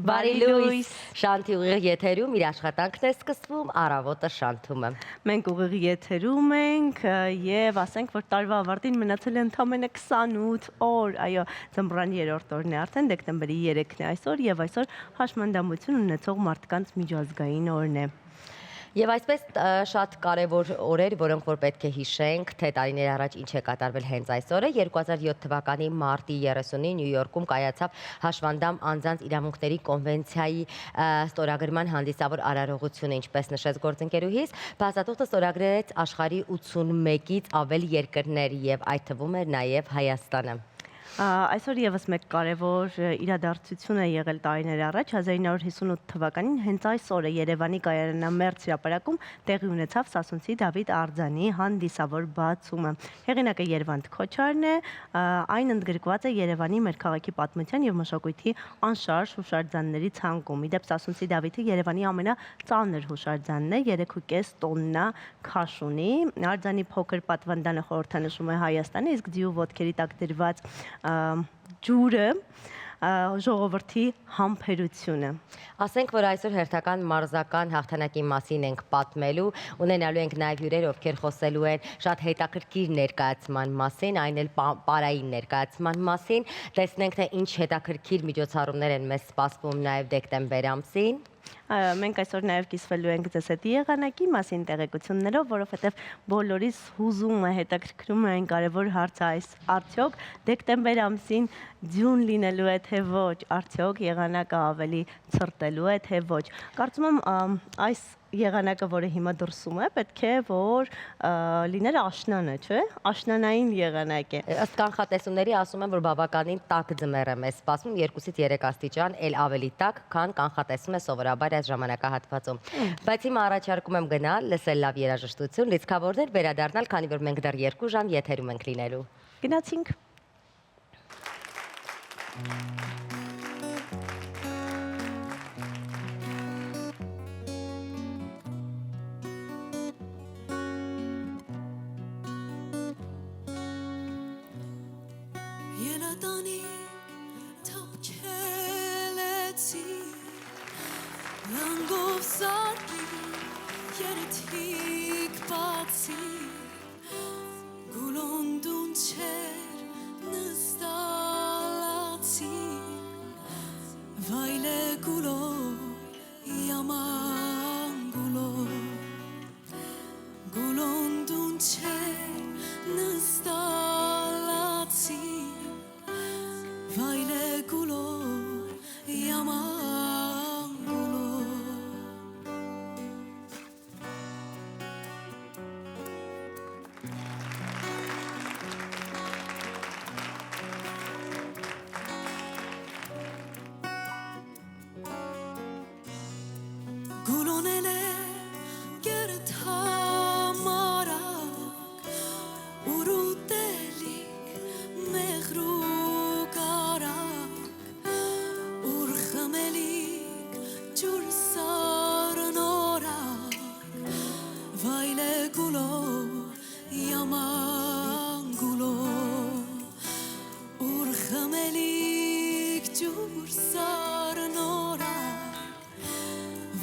Բարի լույս, Շանթի ուղիղ եթերում իր աշխատանքն է սկսվում, առավոտը Շանթում է։ Մենք ուղիղ եթերում ենք և ասենք, որ տարվա ավարտին մնացել է ընդամենը 28 օր, այո, ձմռան 3-րդ օրն է արդեն, դեկտեմբերի 3-ն է այսօր և այսօր հաշմանդամություն ունեցող մարդկանց միջազգային օրն է։ Եվ այսպես շատ կարևոր օրեր, որոնք որ պետք է հիշենք, թե տարիներ առաջ ինչ է կատարվել հենց այս օրը, 2007 թվականի մարտի 30-ին Նյու Յորքում կայացավ հաշվանդամ անձանց իրավունքների կոնվենցիայի ստորագրման հանդիսավոր արարողությունը, ինչպես նշեց գործընկերուհիս, փաստաթուղթը ստորագրեց աշխարհի 81-ից ավել երկրներ և այդ թվում էր նաև Հայաստանը։ Այսօր եւս մեկ կարևոր իրադարձություն է եղել տարիներ առաջ, 1958 թվականին հենց այս օրը Երևանի կայարանամերձ հրապարակում տեղի ունեցավ Սասունցի Դավիթ Արձանի հանդիսավոր բացումը։ Հեղինակը Երվանդ Քոչարն է, այն ընդգրկված է Երևանի մեր քաղաքի պատմության եւ մշակույթի անշարժ հուշարձանների ցանկում։ Իդեպ Սասունցի Դավիթը Երևանի ամենածանր հուշարձանն է, 3.5 տոննա քաշ ունի։ Արձանի փոքր պատվանդանը խորհրդանշում է Հայաստանը, իսկ ձիու ոտքերի տակ դրված ջուրը ժողովրդի համբերությունը։ Ասենք, որ այսօր հերթական մարզական հաղթանակի մասին ենք պատմելու, ունենալու ենք նաև հյուրեր, ովքեր խոսելու են շատ հետաքրքիր ներկայացման մասին, այն էլ պարային ներկայացման մասին, տեսնենք, թե ինչ հետաքրքիր միջոցառումներ են մեզ սպասվում նաև դեկտեմբեր ամսին։ Մենք այսօր նաև կիսվելու ենք ձեզ հետ եղանակի մասին տեղեկություններով, որովհետև բոլորիս հուզում է, հետաքրքրում է այն կարևոր հարցը այս արդյոք դեկտեմբեր ամսին ձյուն լինելու է թե ոչ, արդյոք եղանակը ավելի ցրտելու է թե ոչ։ Կարծում եմ այս եղանակը, որը հիմա դրսում է, պետք է որ լիներ աշնանը, չէ՞։ Աշնանային եղանակ է։ Ըստ կանխատեսումների ասում են, որ բավականին տաք ձմեռ է մեզ սպասվում, 2-ից 3 աստիճան, էլ ավելի տաք, քան կանխատեսում է սովորաբար այս ժամանակահատվածում։ Բայց հիմա առաջարկում եմ գնալ, լսել լավ երաժշտություն, լիցքավորներ, վերադառնալ, քանի որ մենք դեռ 2 ժամ եթերում ենք լինելու։ Գնացինք։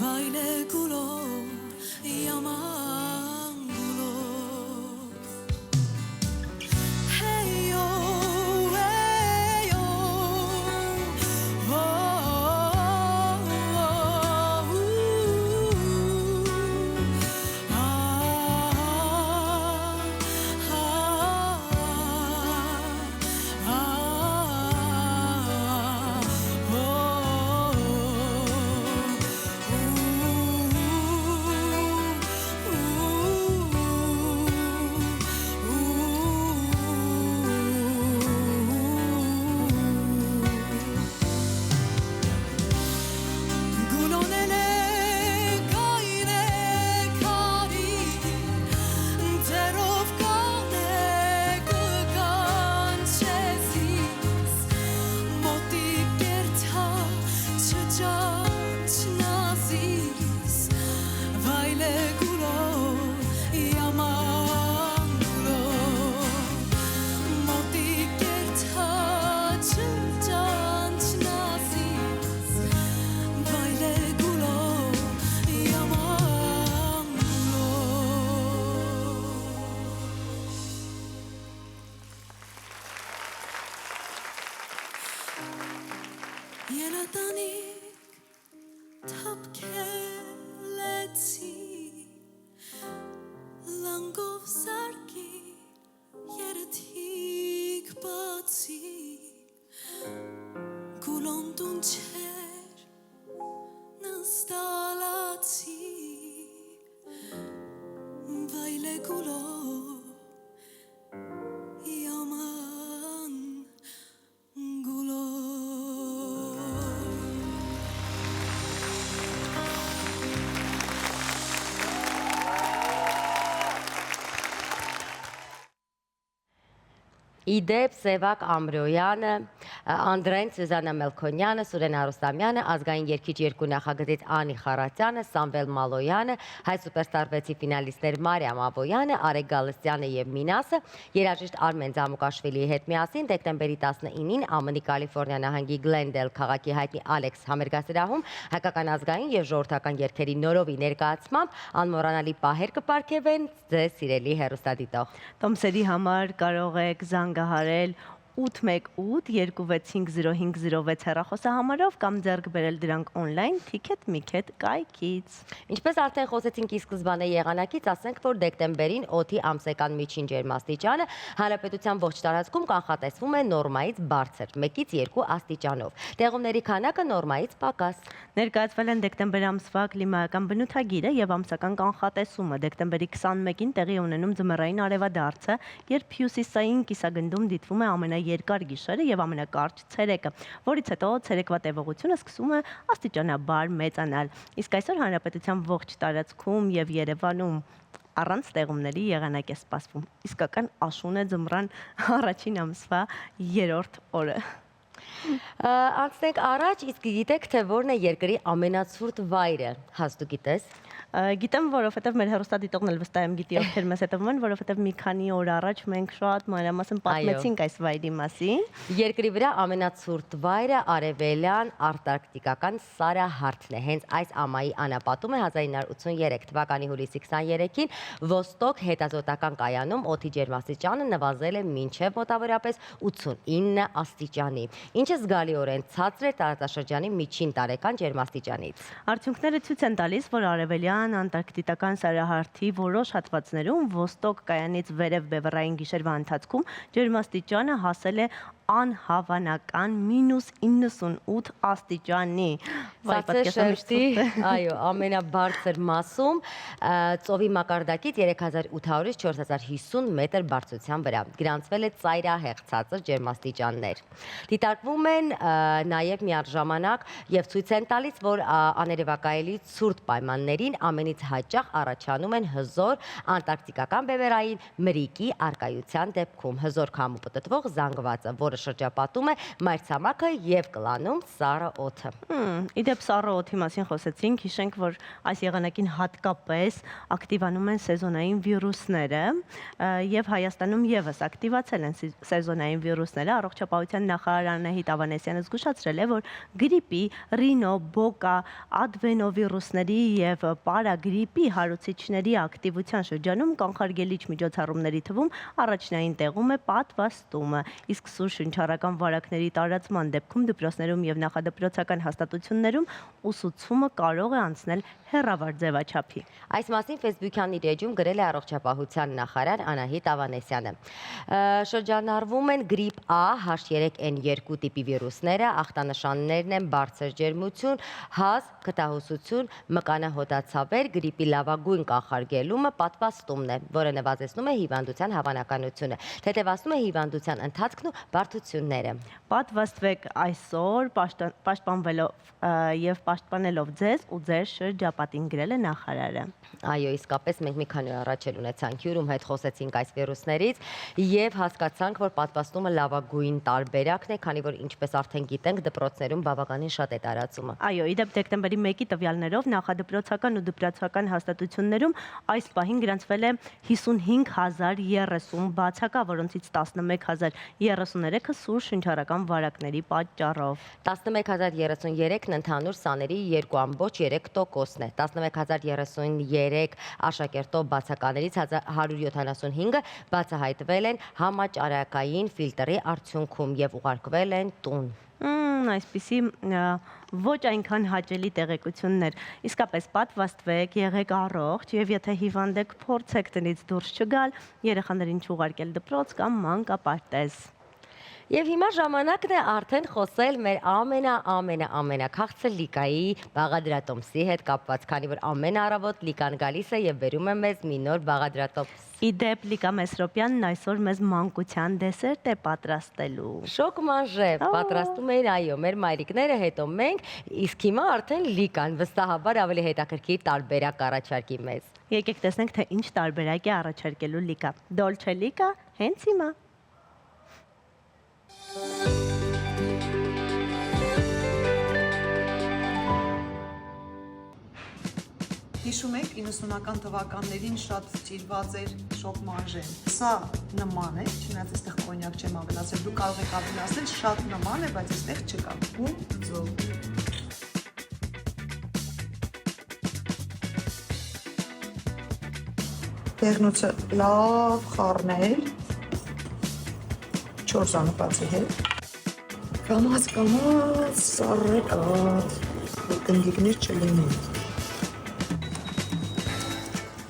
Vayle gulo Ելատանիկ թապքելեցի լանգով սարկի երթիկ բացի գուլոնդուն չեր նստալացի վայլե գուլո yaman գուլո Իդեպ Սևակ Ամրոյանը, Անդրեն Սյուզանա Մելքոնյանը, Սուրեն Արուստամյանը, ազգային երգիչ երկու նախագծից Անի Խարատյանը, Սամվել Մալոյանը, հայ սուպերստար 6-ի ֆինալիստներ Մարիամ Աբոյանը, Արեգ Գալստյանը եւ Մինասը, երաժիշտ Արմեն Ձամուկաշվիլիի հետ միասին դեկտեմբերի 19-ին ԱՄՆ-ի Կալիֆոռնիա նահանգի Գլենդել քաղաքի հայտնի Ալեքս համերգասրահում հայկական ազգային եւ ժողովրդական երգերի նորովի ներկայացմամբ անմոռանալի պահեր կպարգևեն ձեզ սիրելի հեռուստադիտող։ Տոմսերի համար կարող եք զանգահարել 818-265-0506 հեռախոսահամարով կամ ձեռք բերել դրանք on-line Ticket Miket կայքից։ Ինչպես արդեն խոսեցինք ի սկզբանե եղանակից, ասենք, որ դեկտեմբերին օդի ամսական միջին ջերմաստիճանը հանրապետության ողջ տարածքում կանխատեսվում է նորմայից բարձր, 1-ից 2 աստիճանով։ Տեղումների քանակը նորմայից պակաս։ Ներկայացվել են դեկտեմբեր ամսվա կլիմայական բնութագիրը եւ ամսական կանխատեսումը։ Դեկտեմբերի 21-ին տեղի ունենում ձմեռային արևադարձը, երբ հյուսիսային կիսագնդում դիտվում է ամենաերկար գիշերը եւ ամենակարճ ցերեկը, որից հետո ցերեկվա տևողությունը սկսում է աստիճանաբար մեծանալ։ Իսկ այսօր հանրապետության ողջ տարածքում եւ Երևանում առանց տեղումների եղանակ է սպասվում։ Իսկական աշուն է ձմռան առաջին ամսվա 3-րդ օրը։ Անցնենք առաջ, իսկ գիտեք, թե որն է երկրի ամենացուրտ վայրը, հաստու գիտես։ Գիտեմ, որովհետև մեր հեռուստադիտողն էլ վստահ եմ գիտի, ովքեր մեզ հետևում են, որովհետև մի քանի օր առաջ մենք շատ մանրամասն պատմեցինք այս վայրի մասին։ Երկրի վրա ամենացուրտ վայրը արևելյան արտարկտիկական Սարահարթն է։ Հենց այս ամայի անապատում է 1983 թվականի հուլիսի 23-ին Ոստոկ հետազոտական կայանում օդի ջերմաստիճանը նվազել է մինչև մոտավորապես 89 աստիճանի, ինչը զգալիորեն ցածր է տարածաշրջանի միջին տարեկան ջերմաստիճանից։ Արդյունքները ցույց են տալիս, որ արևելյան անտարկտիկական Սարահարթի որոշ հատվածներում Ոստոկ կայանից վերև բևեռային գիշերվա ընթացքում ջերմաստիճանը հասել է անհավանական -98 աստիճանի։ Այո, ամենաբարձր մասում ծովի մակարդակից 3800-ից 4050 մետր բարձրության վրա գրանցվել է ծայրահեղ ցածր ջերմաստիճաններ։ Դիտարկվում են նաև միառժամանակ եւ ցույց են տալիս, որ աներևակայելի ցուրտ պայմաններին ամենից հաճախ առաջանում են հզոր անտարկտիկական բևեռային մրրիկի արկայության դեպքում հզոր քամու պտտվող զանգվածը, որը շրջապատում է մայրցամաքը եւ կլանում Սառը օդը։ Իդեպ Սառը օդի մասին խոսեցինք, հիշենք, որ այս եղանակին հատկապես ակտիվանում են սեզոնային վիրուսները եւ Հայաստանում եւս ակտիվացել են սեզոնային վիրուսները։ Առողջապահության նախարար Անահիտ Ավանեսյանը զգուշացրել է, որ գրիպի, ռինո, բոկա, ադվենովիրուսների եւ պարագրիպի հարուցիչների ակտիվության շրջանում կանխարգելիչ միջոցառումների թվում առաջնային տեղում է պատվաստումը, իսկ սուր շնչառական վարակների տարածման դեպքում դպրոցներում եւ նախադպրոցական հաստատություններում ուսուցումը կարող է անցնել հեռավար ձևաչափի։ Այս մասին Facebook-յան իր էջում գրել է առողջապահության նախարար Անահիտ Ավանեսյանը։ Շրջանառվում են գրիպ A, H3N2 տիպի վիրուսները, ախտանշաններն են բարձր ջերմություն, հազ, քթահոսություն, մկանահոտացավեր, գրիպի լավագույն կանխարգելումը պատվաստումն է, որը նվազեցնում է հիվանդության հավանականությունը, թեթևացնում է հիվանդության ընթացքն ու բարդությունները։ Պատվաստվեք այսօր, պաշտպանվելով եւ պաշտպանելով ձեզ ու ձեր շրջապատին, գրել է նախարարը։ Այո, իսկապես մենք մի քանի օր առաջ էլ ունեցանք հյուրում հետ խոսեցինք այս վիրուսներից եւ հասկացանք, որ պատվաստումը լավագույն տարբերակն է, քանի որ ինչպես արդեն գիտենք, դպրոցներում բավականին շատ է տարածումը։ Այո, իդեպ դեկտեմբերի 1-ի տվյալներով նախադպրոցական ու դպրոցական հաստատություններում այս պահին գրանցվել է 55030 բացակա, որոնցից 11033 13-ը սուր շնչառական վարակների պատճառով։ 11033-ն ընդհանուր սաների 2.3%-ն է, 11033 աշակերտով բացականերից 175-ը բացահայտվել են համաճարակային ֆիլտրի արդյունքում եւ ուղարկվել են տուն։ Այսպիսի ոչ այնքան հաճելի տեղեկություններ։ Իսկապես պատվաստվեք, եղեք առողջ եւ եթե հիվանդ եք, փորձեք տնից դուրս չգալ, երեխաներին չուղարկել դպրոց կամ մանկապարտեզ։ Եվ հիմա ժամանակն է արդեն խոսել մեր ամենաքաղցր Լիկայի բաղադրատոմսի հետ կապված, քանի որ ամեն առավոտ Լիկան գալիս է եւ բերում է մեզ մի նոր բաղադրատոմս։ Իդեպ Լիկա Մեսրոպյանն այսօր մեզ մանկության դեսերտ է պատրաստելու։ Շոկ մանժե պատրաստում էին, այո, մեր մայրիկները, հետո մենք, իսկ հիմա արդեն Լիկան վստահաբար ավելի հետաքրքիր տարբերակ առաջարկի մեզ։ Եկեք տեսնենք, թե ինչ տարբերակ է առաջարկելու Լիկա։ Դոլչե Լիկա, հենց հիմա։ Հիշում եք 90-ական թվականներին շատ ճիրված էր շոկ մանժեն։ Սա նման է, չնայած այստեղ կոնյակ չեմ ավելացել, դու կարող եք ավելացնել, շատ նման է, բայց այստեղ չկա։ Ու ձո։ Դեղնուցը լավ խառնել 4 անպացի հետ։ Կամաց սառեկատ, գնդիկներ չլինեն։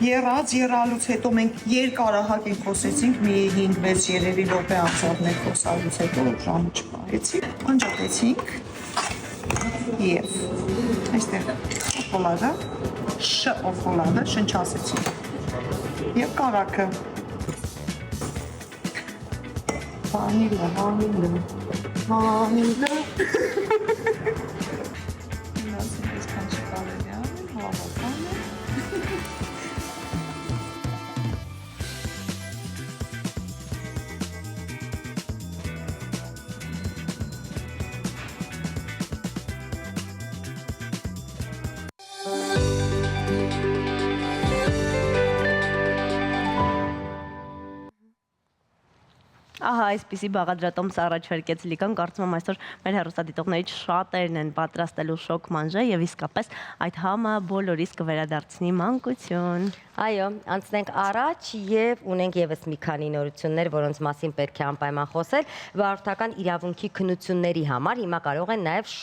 Եռալուց հետո մենք երկարահակ ենք խոսեցինք, մի 5-6 երևի րոպե անցավ մեր խոսալուց հետո ժամը չպահեցինք, անջատեցինք և այստեղ օֆոլադը շնչասեցինք և կարակը վանիլը Ահա այսպիսի բաղադրատոմս առաջարկեց Լիկան, կարծում եմ այսօր մեր հեռուստադիտողներից շատերն են պատրաստելու շոկ մանժե եւ իսկապես այդ համը բոլորիս կվերադարձնի մանկություն։ Այո, անցնենք առաջ եւ ունենք եւս մի քանի նորություններ, որոնց մասին պետք է անպայման խոսել։ Վարորդական իրավունքի քննությունների համար հիմա կարող են նաեւ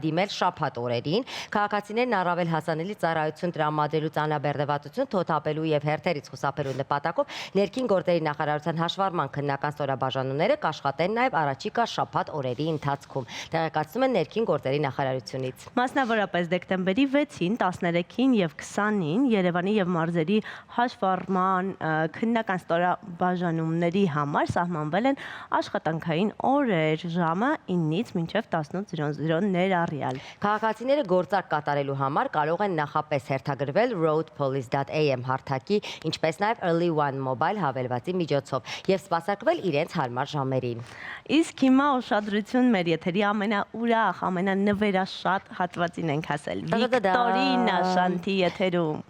դիմել շաբաթ օրերին։ Քաղաքացիներն առավել հասանելի ծառայություն տրամադրելու ծանրաբեռնվածություն թոթափելու եւ հերթերից խուսափելու նպատակով ներքին գործերի նախարարության հաշվառման քննական ստորաբաժանումները կաշխատեն նաեւ առաջիկա շաբաթ օրերի ընթացքում։ Տեղեկացնում են ներքին գործերի նախարարությունից։ Մասնավորապես դեկտեմբերի 6-ին, 13-ին եւ 20-ին Երևանի եւ մարզերի հաշվառման քննական ստորաբաժանումների համար սահմանվել են աշխատանքային օրեր ժամը 9-ից մինչև 18:00 ներառյալ։ Քաղաքացիները գործարք կատարելու համար կարող են նախապես հերթագրվել roadpolice.am հարթակի, ինչպես նաև Early One Mobile հավելվածի միջոցով եւ սպասարկվել իրենց հարմար ժամերին։ Իսկ հիմա ուշադրություն մեր եթերի ամենաուրախ, ամենանվերաշատ հատվածին ենք հասել։ Վիկտորինա Շանթի եթերում։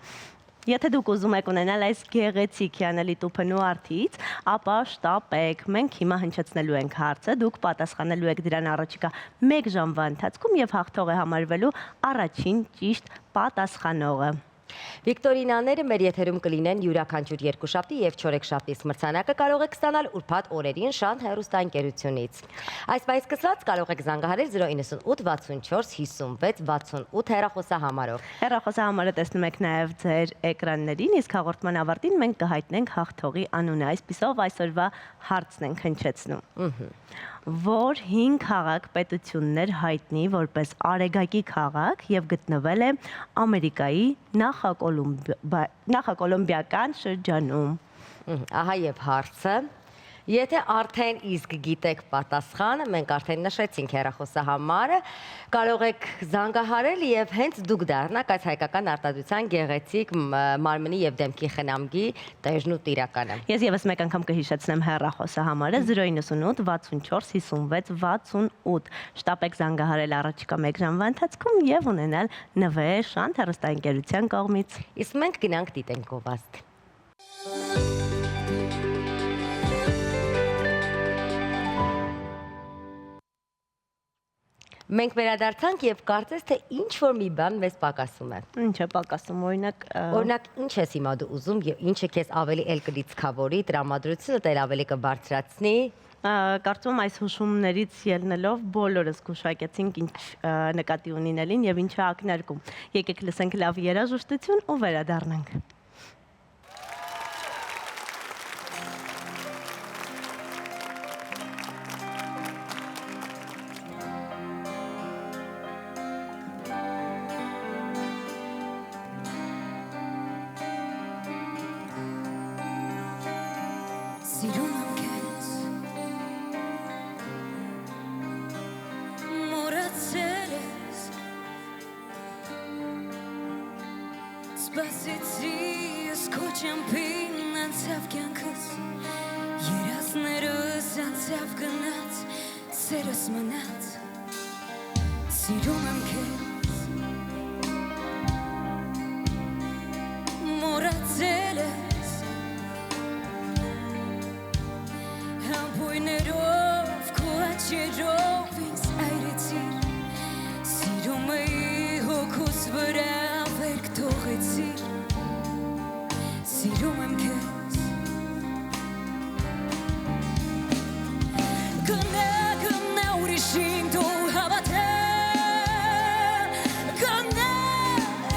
Եթե դուք ուզում եք ունենալ այս գեղեցիկ հիանալի տուփն ու արդից, ապա շտապեք, մենք հիմա հնչեցնելու ենք հարցը, դուք պատասխանելու եք դրան առաջիկա 1 ժամվա ընթացքում եւ հաղթող է համարվելու առաջին ճիշտ պատասխանողը։ Վիկտորինաները մեր եթերում կլինեն յուրաքանչյուր երկուշաբթի եւ չորեքշաբթի մրցանակը կարող եք ստանալ ուրբաթ օրերին Շանթ հեռուստաընկերությունից։ Այս պահից սկսած կարող եք զանգահարել 098 64 56 68 հեռախոսահամարով։ Հեռախոսահամարը տեսնում եք նաեւ ձեր էկրաններին, իսկ հաղորդման ավարտին մենք կհայտնենք հաղթողի անունը։ Այսպիսով այսօրվա հարցն ենք հնչեցնում։ Որ 5 քաղաք պետություններ հայտնի որպես արեգակի քաղաք եւ գտնվել է Ամերիկայի նախակոլումբիական շրջանում։ Ահա եւ հարցը։ Եթե արդեն իսկ գիտեք պատասխանը, մենք արդեն նշեցինք հեռախոսահամարը, կարող եք զանգահարել եւ հենց դուք դառնաք այս հայկական արտադրության գեղեցիկ մարմնի եւ դեմքի խնամքի տեժն ու տիրականը։ Ես եւս մեկ անգամ կհիշեցնեմ հեռախոսահամարը 098 64 56 68։ Շտապեք զանգահարել առաջիկա 1 ժամվա ընթացքում եւ ունենալ նվեր Շանթ հեռուստաընկերության կողմից։ Իսկ մենք գնանք դիտենք գովազդ։ Մենք վերադարձանք եւ կարծես թե ինչ որ մի բան մեզ պակասում է։ Ինչ է պակասում, Օրինակ, ինչ ես հիմա դու ուզում եւ ինչը քեզ ավելի էլ կլիցքավորի, տրամադրությունը դեռ ավելի կբարձրացնի։ Կարծում եմ այս հուշումներից ելնելով բոլորս գուշակեցինք ինչ նկատի ունին Էլին եւ ինչը ակնարկում։ Եկեք լսենք լավ երաժշտություն ու վերադառնանք։ Սիրում եմ քեզ մոռացել ես Սպասեցի ես քո ճամփին անցավ կյանքս երազներս անցավ գնաց սերս մնաց Սիրում եմ քեզ մոռացել ես Համբույներով քո աչքերով ինձ այրեցիր Սիրում էի հոգուս վրա վերք թողեցիր Սիրում եմ քեզ Գնա ուրիշին դու հավատա Գնա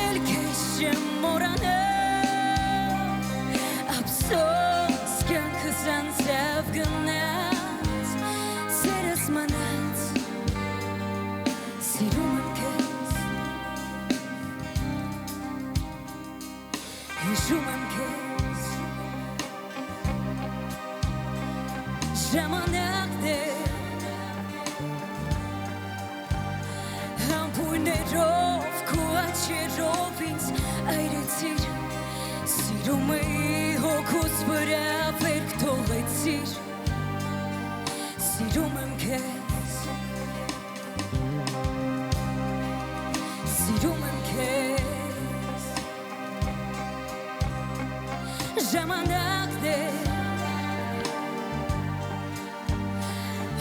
էլ քեզ չեմ մոռանա Ափսոս կյանքս անցավ գնաց Սերս մնաց Սիրում եմ քեզ Հիշում եմ քեզ Ժամանակն է Համբույներով քո աչքերով ինձ այրեցիր Սիրում էի հոգուս վրա վերք թողեցիր Սիրում եմ քեզ Սիրում եմ քեզ Ժամանակն է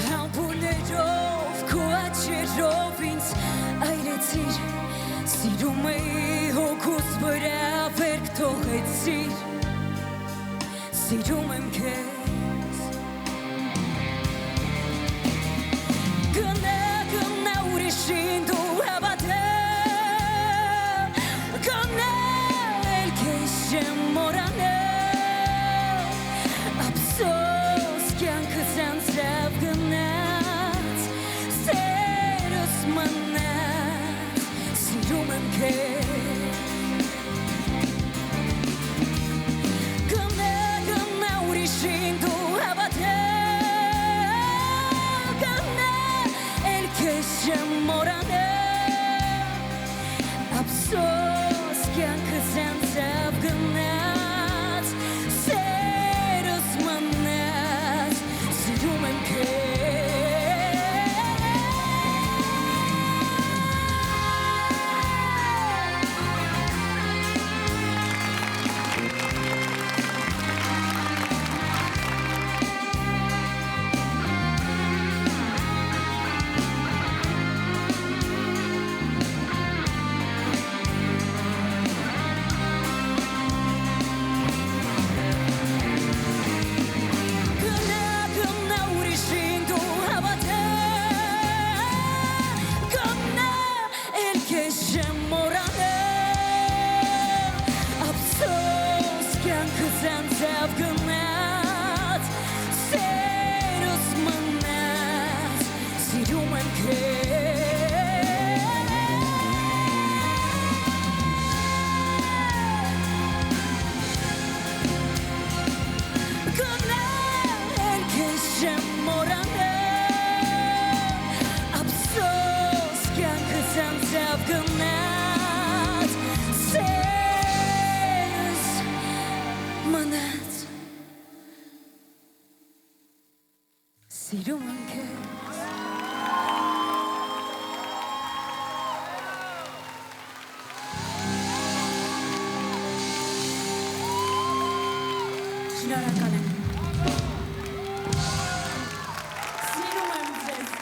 Համբույներով քո աչքերով ինձ այրեցիր Սիրում էի հոգուս վրա վերք թողեցիր Սիրում եմ քեզ Գնա ուրիշին դու հավատա Գնա էլ քեզ չեմ մոռանա Ափսոս կյանքս անցավ գնաց Սերս մնաց Սիրում եմ քեզ Գնա ուրիշին դու հավատա Գնա էլ քեզ չեմ մոռանա Ափսոս կյանքս անցավ գնաց Սերս մնաց Սիրում եմ քեզ Գնա ուրիշին դու հավատա Գնա էլ քեզ չեմ մոռանա Ափսոս կյանքս անցավ գնաց Սերս մնաց Սիրում եմ քեզ Գնա էլ քեզ չեմ մոռանա Ափսոս կյանքս անցավ գնաց Սերս մնաց Սիրում եմ քեզ Շնորհակալ եմ Սիրում եմ ձեզ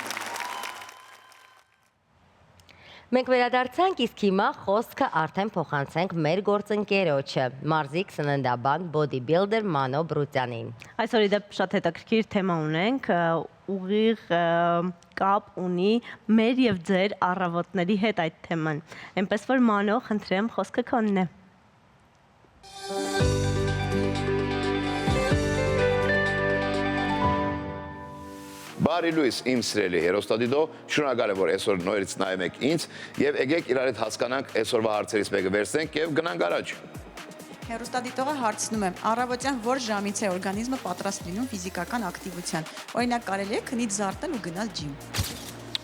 Մենք վերադարձանք, իսկ հիմա խոսքը արդեն փոխանցենք մեր գործընկերոջը, մարզիկ սննդաբան բոդիբիլդեր Մանո Բրուտյանին։ Այսօր իդեպ շատ հետաքրքիր թեմա ունենք, ուղիղ կապ ունի մեր եւ ձեր առավոտների հետ այդ թեման։ Էնպես որ Մանո, խնդրեմ, խոսքը քոնն է։ Բարի լույս իմ սիրելի հերոստատիտո, շնորհակալ եմ, որ այսօր նորից նայում եք ինձ եւ եկեք իրար հետ հասկանանք այսօրվա հարցերից մեկը վերցնենք եւ գնանք առաջ։ Հերոստատիտողը հարցնում է. առավոտյան որ ժամից է օրգանիզմը պատրաստ լինում ֆիզիկական ակտիվության։ Օրինակ կարելի է քնից զարտել ու գնալ ջիմ։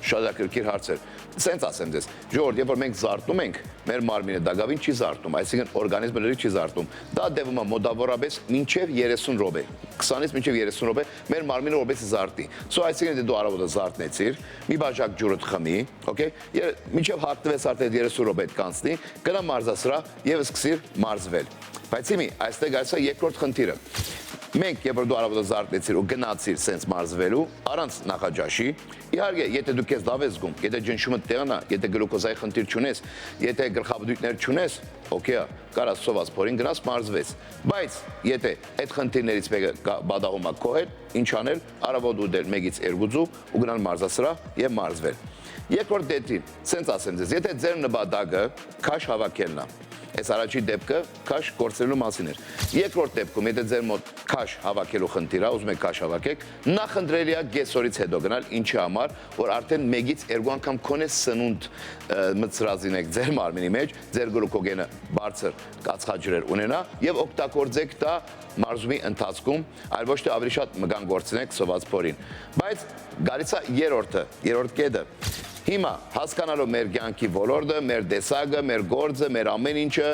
Շատակրկիր հարցեր։ Սենց ասեմ ձեզ, ժողովուրդ, երբ որ մենք զարտում ենք, մեր մարմինը դակավին չի զարտում, այսինքն օրգանիզմը լրիվ չի զարտում։ Դա դեպում է մոտավորապես մինչև 30 րոպե, 20-ից մինչև 30 րոպե մեր մարմինը որպես զարտի։ Սո այսինքն դու առավոտը զարթնեցիր, մի բաժակ ջուրդ խմի, օքեյ, մինչև հագնվես արդեն 30 րոպե կանցնի, գնա մարզասրահ եւ սկսիր մարզվել։ Բայց իմի, այստեղ գալիս է երկրորդ խնդիրը։ Մենք, երբ որ դու առավոտը զարթնեցիր ու գնացիր սենց մարզվելու, առանց նախաճաշի, իհարկե, եթե դու քեզ լավ ես զգում, եթե ջնշումը տեղն է, եթե գլուկոզայի խնդիր չունես, եթե գլխաբդույթներ չունես, օքեյ է, կարաս սոված փորին գնաս մարզվես։ Բայց եթե այդ խնդիրներից մեկը բադաղում է քո հետ, ինչ անել, առավոտ ուտել 1-ից 2 ու գնալ մարզասրահ եւ մարզվել։ Երկրորդ դեպքին, սենց ասեմ ձեզ, եթե ձեր նպատակը քաշ հավաքելն է, այս առաջի դեպքը քաշ կորցրելու մասին էր։ Երկրորդ դեպքում, եթե ձեր մոտ քաշ հավաքելու խնդիր է, ուզում եք քաշ հավաքեք, նախընտրելի է կեսօրից հետո գնալ, ինչի համար, որ արդեն 1-ից 2 անգամ քոնե սնունդ մտցրածին եք ձեր մարմինի մեջ, ձեր գլուկոգենը բարձր կացխաջրեր ունենա եւ օգտագործեք դա մարզումի ընթացքում, այլ ոչ թե ավելի շատ մգան գործնեք սոված փորին։ Բայց գալիս է երրորդ կետը։ Հիմա հասկանալով մեր կյանքի ոլորտը, մեր տեսակը, մեր գործը, մեր ամեն ինչը,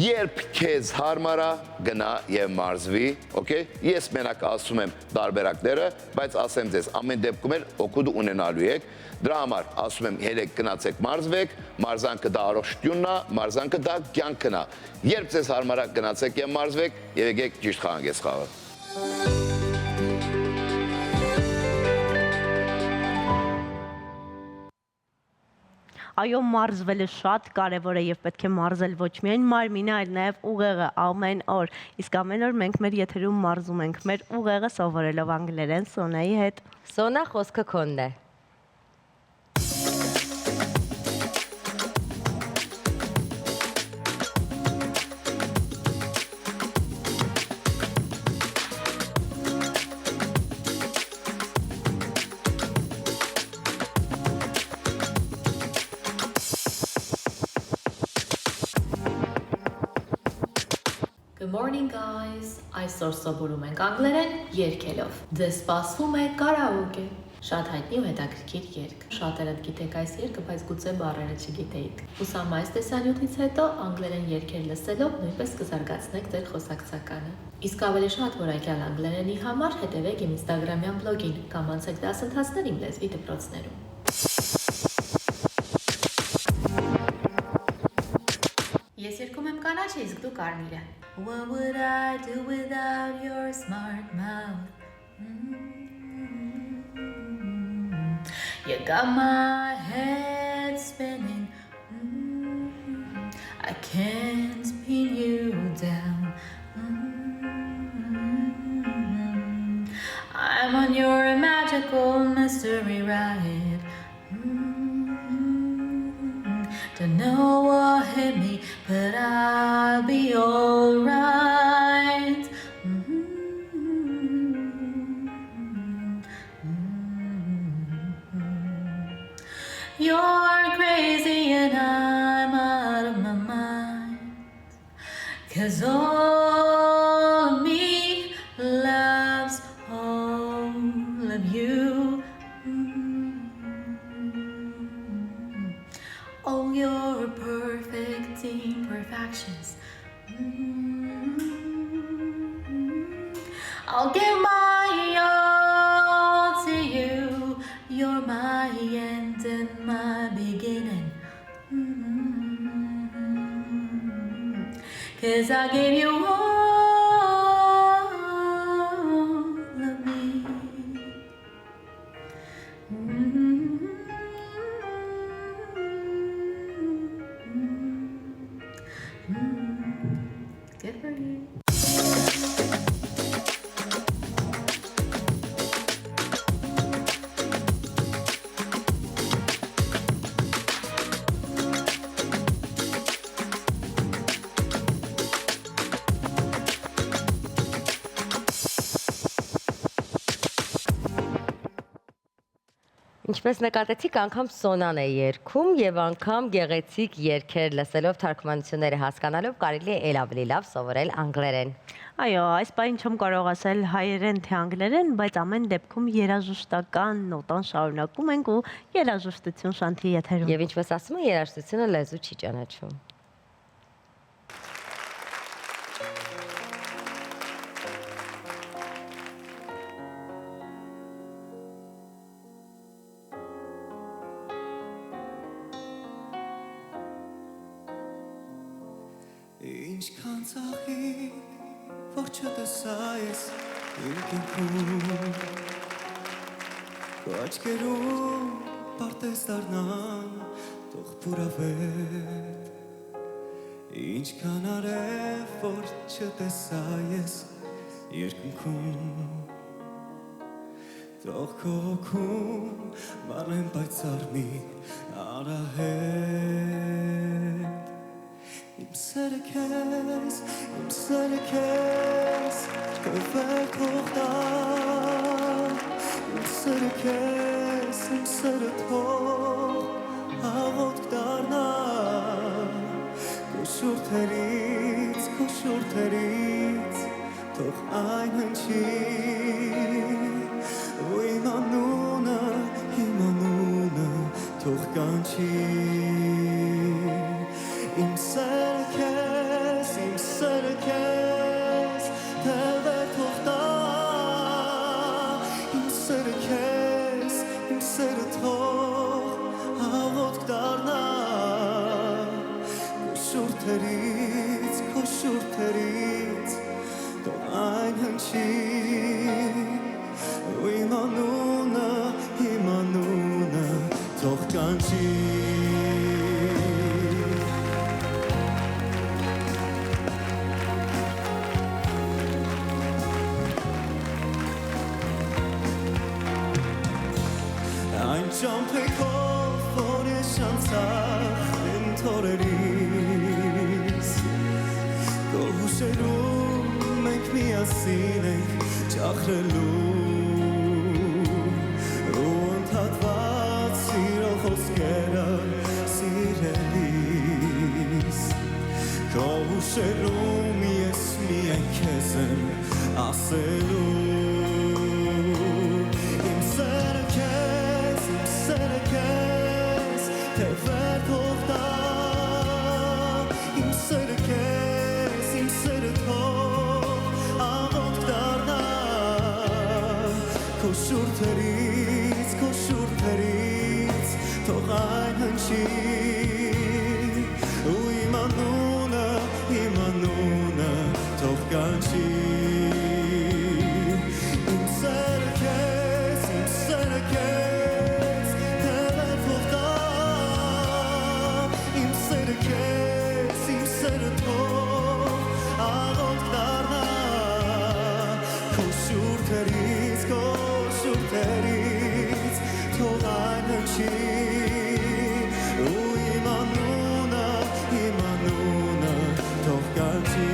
երբ քեզ հարմար է, գնա եւ մարզվի, օքեյ։ Ես մենակ ասում եմ տարբերակները, բայց ասեմ ձեզ, ամեն դեպքում էլ օգուտ ունենալու եք։ Դրա համար ասում եմ, ելեք գնացեք մարզվեք, մարզանքը դա առողջությունն է, մարզանքը դա կյանքն է։ Երբ ձեզ հարմար է, գնացեք եւ մարզվեք եւ եկեք ճիշտ խաղանք այս խաղը։ Այո, մարզվելը շատ կարևոր է եւ պետք է մարզել ոչ միայն մարմինը, այլ նաեւ ուղեղը ամեն օր։ Իսկ ամեն օր մենք մեր եթերում մարզում ենք մեր ուղեղը սովորելով անգլերեն Սոնայի հետ։ Սոնա, խոսքը քոնն է։ Good morning guys, այսօր սովորում ենք անգլերեն երգելով։ Ձեզ սպասվում է կարաոկե։ Շատ հայտնի ու հետաքրքիր երգ։ Շատերը գիտեք այս երգը, բայց գուցե բառերը չգիտեիք։ Ուսամ այս տեսանյութից հետո անգլերեն երգեր լսելով նույնպես կզարգացնեք ձեր խոսակցականը։ Իսկ ավելի շատ որակյալ անգլերենի համար հետևեք իմ Instagram-յան բլոգին կամ անցեք դասընթացներ իմ լեզվի դպրոցներում։ Ես երգում եմ կանաչը, իսկ դու կարմիրը։ What would I do without your smart mouth? You got my head spinning. I can't pin you down. I'm on your magical mystery ride. Don't know what hit me, but I'll be alright. You're crazy and I'm out of my mind. 'Cause all of me loves all of you. Oh, your perfect imperfections. I'll give my all to you. You're my end and my beginning. 'Cause I gave you all of me. Ինչպես նկատեցիք, անգամ Սոնան է երգում եւ անգամ գեղեցիկ երգեր լսելով թարգմանությունները հասկանալով կարելի է ել ավելի լավ սովորել անգլերեն։ Այո, այս բանը չեմ կարող ասել հայերեն թե անգլերեն, բայց ամեն դեպքում երաժշտական նոտան շարունակում ենք ու երաժշտություն Շանթի եթերում։ Եվ ինչպես ասում են, երաժշտությունը լեզու չի ճանաչում։ Ինչքան ծաղի, որ չտեսա ես իմ կյանքում, քո աչքերում պարտեզ դառնան, թող փուրավեր, ինչքան արև, որ չտեսա ես երկնքում, թող քո օգում մարեն պայծառ մի արահետ, իմ սերը քեզ, չկրվեր թող տա, իմ սերը թող աղոթք դառնա, քո շուրթերից, թող այն հնչի, ու իմ անունը թող կանչի, իմ սերը քեզ, թևեր թող տա, իմ սերը թող աղոթք դառնա, քո շուրթերից, թող այն հնչի, ու իմ անունը թող կանչի, Ճամփեքով, որ ես շանցախ եմ թորերիս, քո հուշերում մենք միասին ենք ճախրելու, ու ընդհատված սիրո խոսքերը սիրելիս, քո հուշերում ես միայն քեզ եմ ասելու, իմ սերը քեզ, թևեր թող տա, իմ սերը թող աղոթք դառնա, քո շուրթերից, թող այն հնչի, ու իմ անունը թող կանչի, իմ սերը քեզ, իմ սերը թող աղոթք դառնա, քո շուրթերից, թող այն հնչի, ու իմ անունը թող կանչի,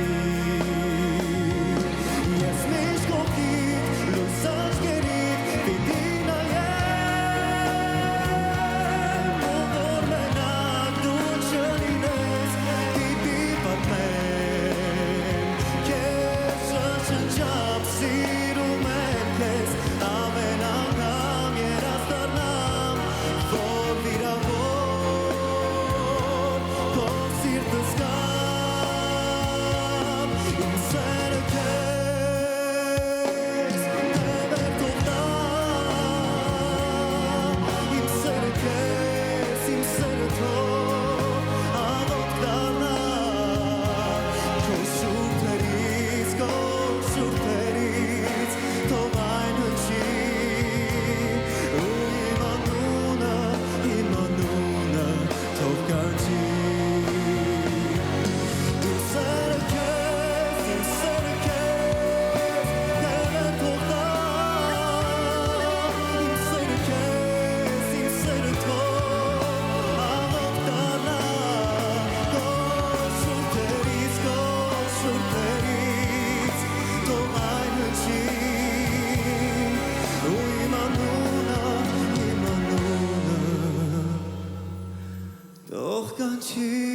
չի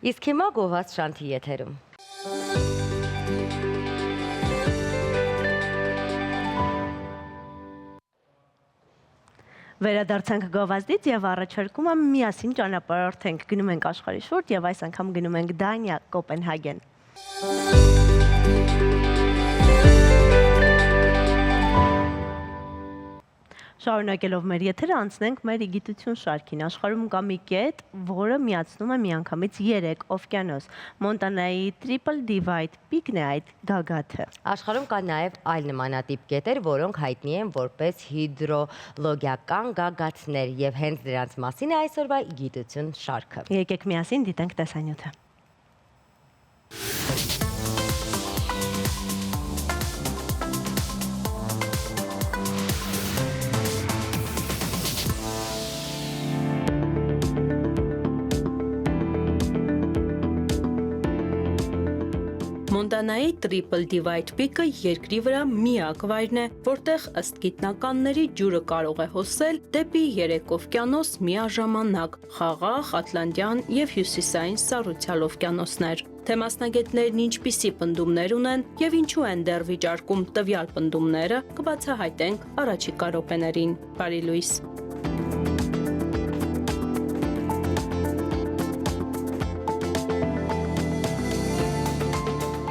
Իսկ հիմա գովաց շանթի եթերում։ Վերադարձանք գովազդից եւ առաջարկում եմ միասին ճանապարհորդենք, գնում ենք աշխարհի շուրջ եւ այս անգամ գնում ենք Դանիա, Կոպենհագեն։ Շարունակելով մեր եթերը անցնենք մեր գիտություն շարքին։ Աշխարհում կա մի կետ, որը միացնում է միանգամից 3 օվկիանոս։ Մոնտանայի Triple Divide Peak-ն է այդ գագաթը։ Աշխարհում կա նաև այլ նմանատիպ կետեր, որոնք հայտնի են որպես հիդրոլոգիական գագաթներ, եւ հենց դրանց մասին է այսօրվա գիտություն շարքը։ Եկեք միասին դիտենք տեսանյութը։ Մոնտանայի Triple Divide Peak-ը երկրի վրա միակ վայրն է, որտեղ ըստ գիտնականների ջուրը կարող է հոսել դեպի 3 օվկիանոս միաժամանակ՝ Խաղաղ, Ատլանտյան եւ Հյուսիսային Սառուցյալ օվկիանոսներ։ Թե մասնագետներն ինչպիսի պնդումներ ունեն եւ ինչու են դեռ վիճարկում տվյալ պնդումները, կբացահայտենք առաջիկա րոպեներին։ Բարի լույս։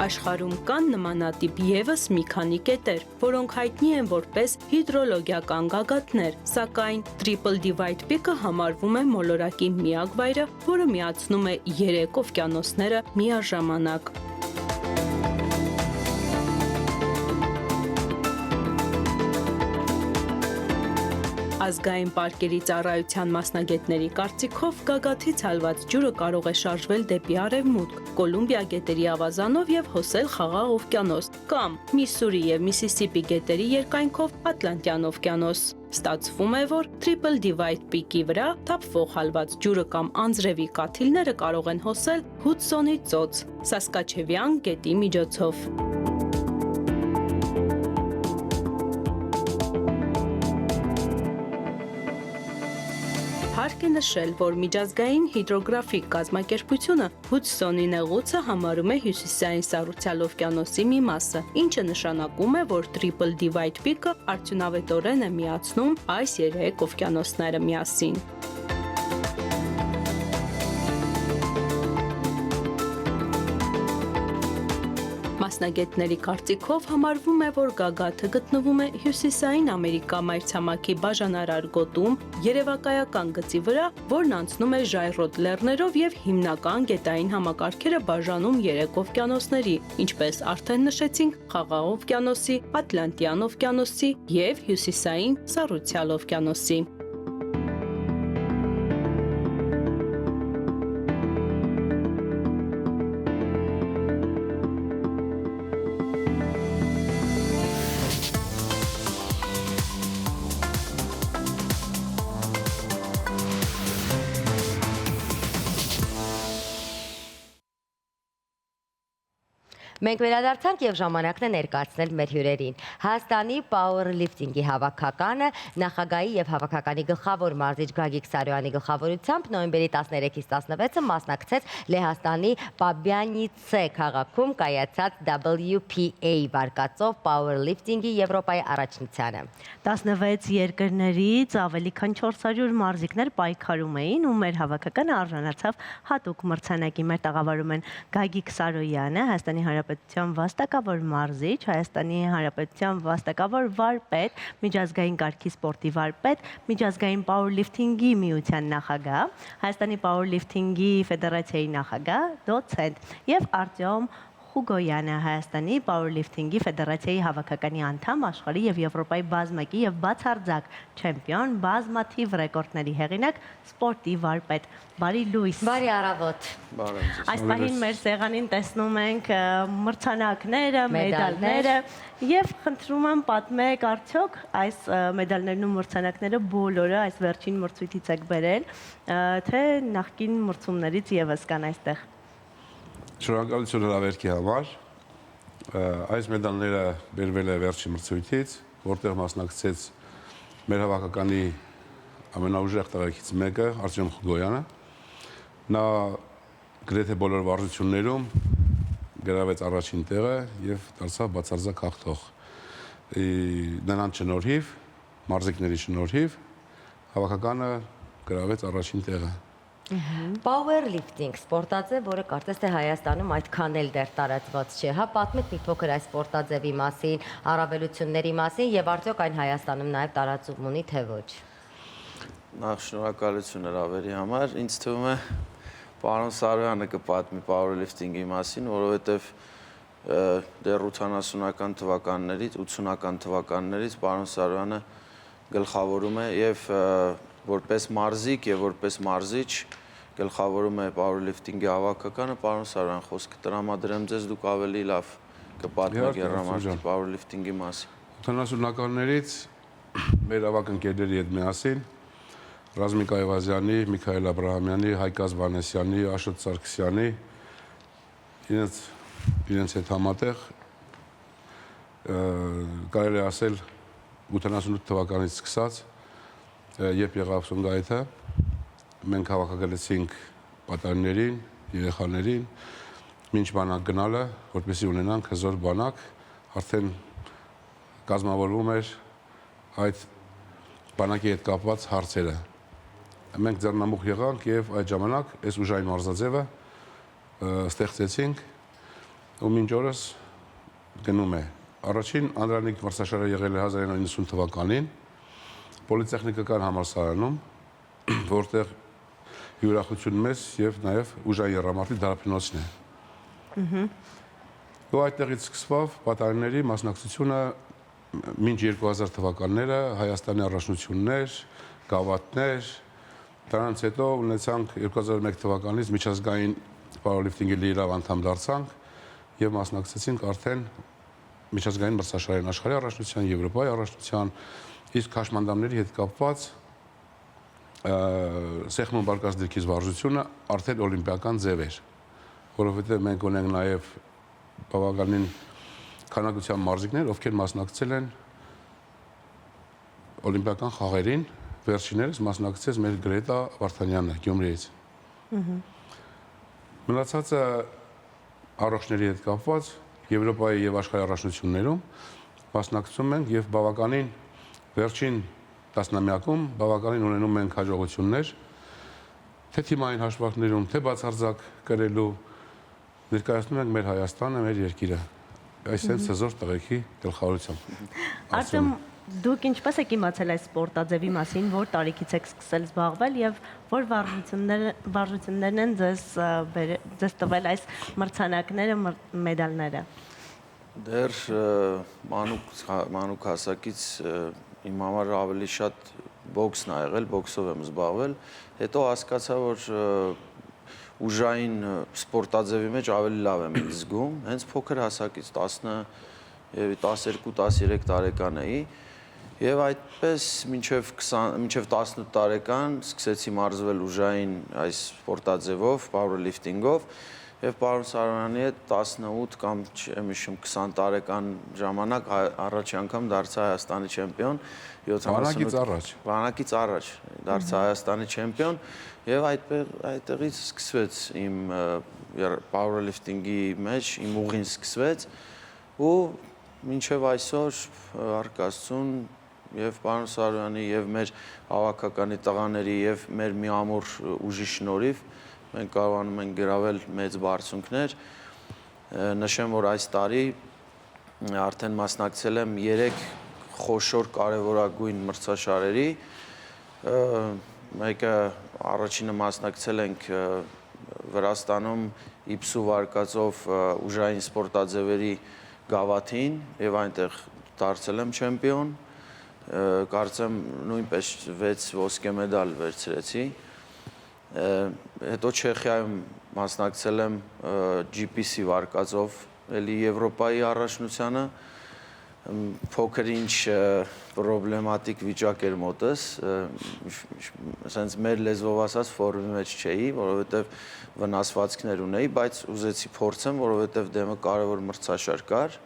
Աշխարհում կան նմանատիպ եւս մի քանի կետեր, որոնք հայտնի են որպես հիդրոլոգիական գագաթներ, սակայն Triple Divide Peak-ը համարվում է մոլորակի միակ վայրը, որը միացնում է 3 օվկիանոսները միաժամանակ։ Ազգային պարկերի ծառայության մասնագետների կարծիքով գագաթից հալված ջուրը կարող է շարժվել դեպի արևմուտք, Կոլումբիա գետերի ավազանով եւ հոսել Խաղաղ օվկիանոս կամ Միսսուրի եւ Միսիսիպի գետերի երկայնքով Ատլանտյան օվկիանոս։ Ստացվում է, որ Triple Divide Peak-ի վրա թափվող հալված ջուրը կամ անձրևի կաթիլները կարող են հոսել Հուդսոնի ծոց, Սասկաչևյան գետի միջոցով։ Հարկ է նշել, որ միջազգային հիդրոգրաֆիկ կազմակերպությունը Հուդսոնի նեղուցը համարում է Հյուսիսային Սառուցյալ օվկիանոսի մի մասը, ինչը նշանակում է, որ Triple Divide Peak-ը արդյունավետորեն է միացնում այս 3 օվկիանոսները միասին։ Մասնագետների կարծիքով համարվում է, որ գագաթը գտնվում է Հյուսիսային Ամերիկա մայրցամաքի բաժանարար գոտում, երևակայական գծի վրա, որն անցնում է ժայռոտ լեռներով եւ հիմնական գետային համակարգերը բաժանում 3 օվկիանոսների, ինչպես արդեն նշեցինք, Խաղաղ օվկիանոսի, Ատլանտյան օվկիանոսի եւ Հյուսիսային Սառուցյալ օվկիանոսի։ Մենք վերադարձանք եւ ժամանակն է ներկայացնել մեր հյուրերին։ Հայաստանի Powerlifting-ի հավաքականը նախագահի եւ հավաքականի գլխավոր մարզիչ Գագիկ Սարոյանի գլխավորությամբ նոյեմբերի 13-ից 16-ը մասնակցեց Լեհաստանի Պաբյանիցե քաղաքում կայացած WPA վարկածով Powerlifting-ի Եվրոպայի առաջնությանը։ 16 երկրներից ավելի քան 400 մարզիկներ պայքարում էին ու մեր հավաքականը արժանացավ հատուկ մրցանակի։ Մեր տաղավարում են Գագիկ Սարոյանը, Հայաստանի Հանրապետության վաստակավոր մարզիչ, Հայաստանի Հանրապետության վաստակավոր վարպետ, միջազգային կարգի սպորտի վարպետ, միջազգային Powerlifting-ի միության նախագահ, Հայաստանի Powerlifting-ի ֆեդերացիայի նախագահ, դոցենտ եւ Արտյոմ Խուգոյանը, Հայաստանի Powerlifting-ի Ֆեդերացիայի հավաքականի անդամ, աշխարհի եւ Եվրոպայի բազմակի եւ բացարձակ չեմպիոն, բազմաթիվ ռեկորդների հեղինակ, սպորտի վարպետ։ Բարի լույս։ Բարի առավոտ։ Այս պահին մեր սեղանին տեսնում ենք մրցանակները, մեդալները եւ խնդրում եմ պատմեք արդյոք այս մեդալներն ու մրցանակները բոլորը այս վերջին մրցույթից եք բերել, թե նախկին մրցումներից եւս կան այստեղ։ Շնորհակալություն հրավերքի համար։ Այս մեդալները բերվել է վերջին մրցույթից, որտեղ մասնակցեց մեր հավաքականի ամենաուժեղ տղեկից մեկը, Արտյոմ Խուգոյանը։ Նա գրեթե բոլոր վարժություններում գրավեց առաջին տեղը եւ դարձավ բացարձակ հաղթող։ Նրանց շնորհիվ, մարզիկների շնորհիվ հավաքականը գրավեց առաջին տեղը։ Powerlifting սպորտաձև, որը կարծես թե Հայաստանում այդքան էլ դեռ տարածված չէ, հա, պատմեք մի փոքր այս սպորտաձևի մասին, առավելությունների մասին եւ արդյոք այն Հայաստանում նաեւ տարածում ունի թե ոչ։ Նախ շնորհակալություն հրավերի համար, ինձ թվում է պարոն Սարոյանը կպատմի powerlifting-ի մասին, որովհետեւ դեռ 80-ական թվականներից, 80-ական թվականներից պարոն Սարոյանը գլխավորում է եւ որպես մարզիկ եւ որպես մարզիչ գլխավորում է powerlifting-ի հավաքականը, պարոն Սարոյան, խոսքը տրամադրեմ ձեզ, դուք ավելի լավ կպատմեք երամարտի powerlifting-ի մասին։ 80-ականներից մեր ավակ ընկերների հետ միասին Ռազմիկ Այվազյանի, Միքայել Աբրահամյանի, Հայկ Ազբանեսյանի, Աշոտ Սարգսյանի իրենց հետ համատեղ կարելի ասել 88 թվականից սկսած երբ եղավ Սումգայիթը, մենք հավաքագրեցինք պատանիներին, երեխաներին, մինչ բանակ գնալը, որպեսզի ունենանք հզոր բանակ, արդեն կազմավորվում էր այդ բանակի հետ կապված հարցերը։ Մենք ձեռնամուխ եղանք եւ այդ ժամանակ այս ուժային մարզաձևը ստեղծեցինք ու մինչ օրս գնում է։ Առաջին անդրանիկ մրցաշարը եղել է 1990 թվականին Պոլիտեխնիկական համալսարանում, որտեղ յուրախություն մեծ եւ նաեւ ուժային երամարտի դարբնոցն է։ Ու այդտեղից սկսվավ պատանիների մասնակցությունը մինչ 2000 թվականները Հայաստանի առաջնություններ, գավաթներ, դրանից հետո ունեցանք 2001 թվականից միջազգային powerlifting-ի լիիրավ անդամ դարձանք եւ մասնակցեցինք արդեն միջազգային մրցաշարերին աշխարհի առաջնության, Եվրոպայի առաջնության, իսկ հաշմանդամների հետ կապված Սեխմոն Բարկաս դիրքից վարժությունը արդեն օլիմպիական ձև էր, որովհետեւ մենք ունենք նաեւ բավականին քանակության մարզիկներ, ովքեր մասնակցել են օլիմպիական խաղերին, վերջիներս մասնակցեց մեր Գրետա Վարդանյանը Գյումրիից։ Մնացածը առողջների հետ կապված Եվրոպայի եւ աշխարհի առաջնություններում մասնակցում ենք եւ բավականին վերջին տասնամյակում բավականին ունենում ենք հաջողություններ, թե թիմային հաշվարկներում, թե բացարձակ կրելու ներկայացնում ենք մեր Հայաստանը, մեր երկիրը, այսպես հզոր տղեկի գլխավորությամբ։ Արտեմ, դուք ինչպես եք իմացել այս սպորտաձևի մասին, որ տարիքից եք սկսել զբաղվել եւ որ վարժություններն են ձեզ տվել այս մրցանակները, մեդալները։ Դեռ մանուկ հասակից իմ համար ավելի շատ բոքսն ա եղել, բոքսով եմ զբաղվել, հետո հասկացա, որ ուժային սպորտաձևի մեջ ավելի լավ եմ ինձ զգում, հենց փոքր հասակից 12-13 տարեկան էի եւ այդպես մինչեւ 18 տարեկան սկսեցի մարզվել ուժային այս սպորտաձևով, powerlifting-ով եւ պարոն Սարոյանի հետ 18 կամ չեմ հիշում 20 տարեկան ժամանակ առաջի անգամ դարձա Հայաստանի չեմպիոն 78 բանակից առաջ դարձա Հայաստանի չեմպիոն եւ այդտեղից սկսվեց իմ powerlifting-ի մեջ իմ ուղին սկսվեց ու մինչեւ այսօր արկածություն եւ պարոն Սարոյանի եւ մեր հավաքականի տղաների եւ մեր միամուռ ուժի շնորհիվ մենք կարողանում ենք գրավել մեծ բարձունքներ։ Նշեմ, որ այս տարի արդեն մասնակցել եմ 3 խոշոր կարևորագույն մրցաշարերի։ Մեկը առաջինը մասնակցել ենք Վրաստանում իպսու վարկածով ուժային սպորտաձևերի գավաթին եւ այնտեղ դարձել եմ չեմպիոն։ Կարծեմ նույնպես 6 ոսկե մեդալ վերցրեցի։ Հետո Չեխիայում մասնակցել եմ GPC վարկածով, էլի Եվրոպայի առաջնությանը, փոքր ինչ պրոբլեմատիկ վիճակ էր մոտս, ասենց մեր լեզվով ասած ֆորմի մեջ չէի, որովհետև վնասվածքներ ունեի, բայց ուզեցի փորձեմ, որովհետև դեմը կարևոր մրցաշար կար,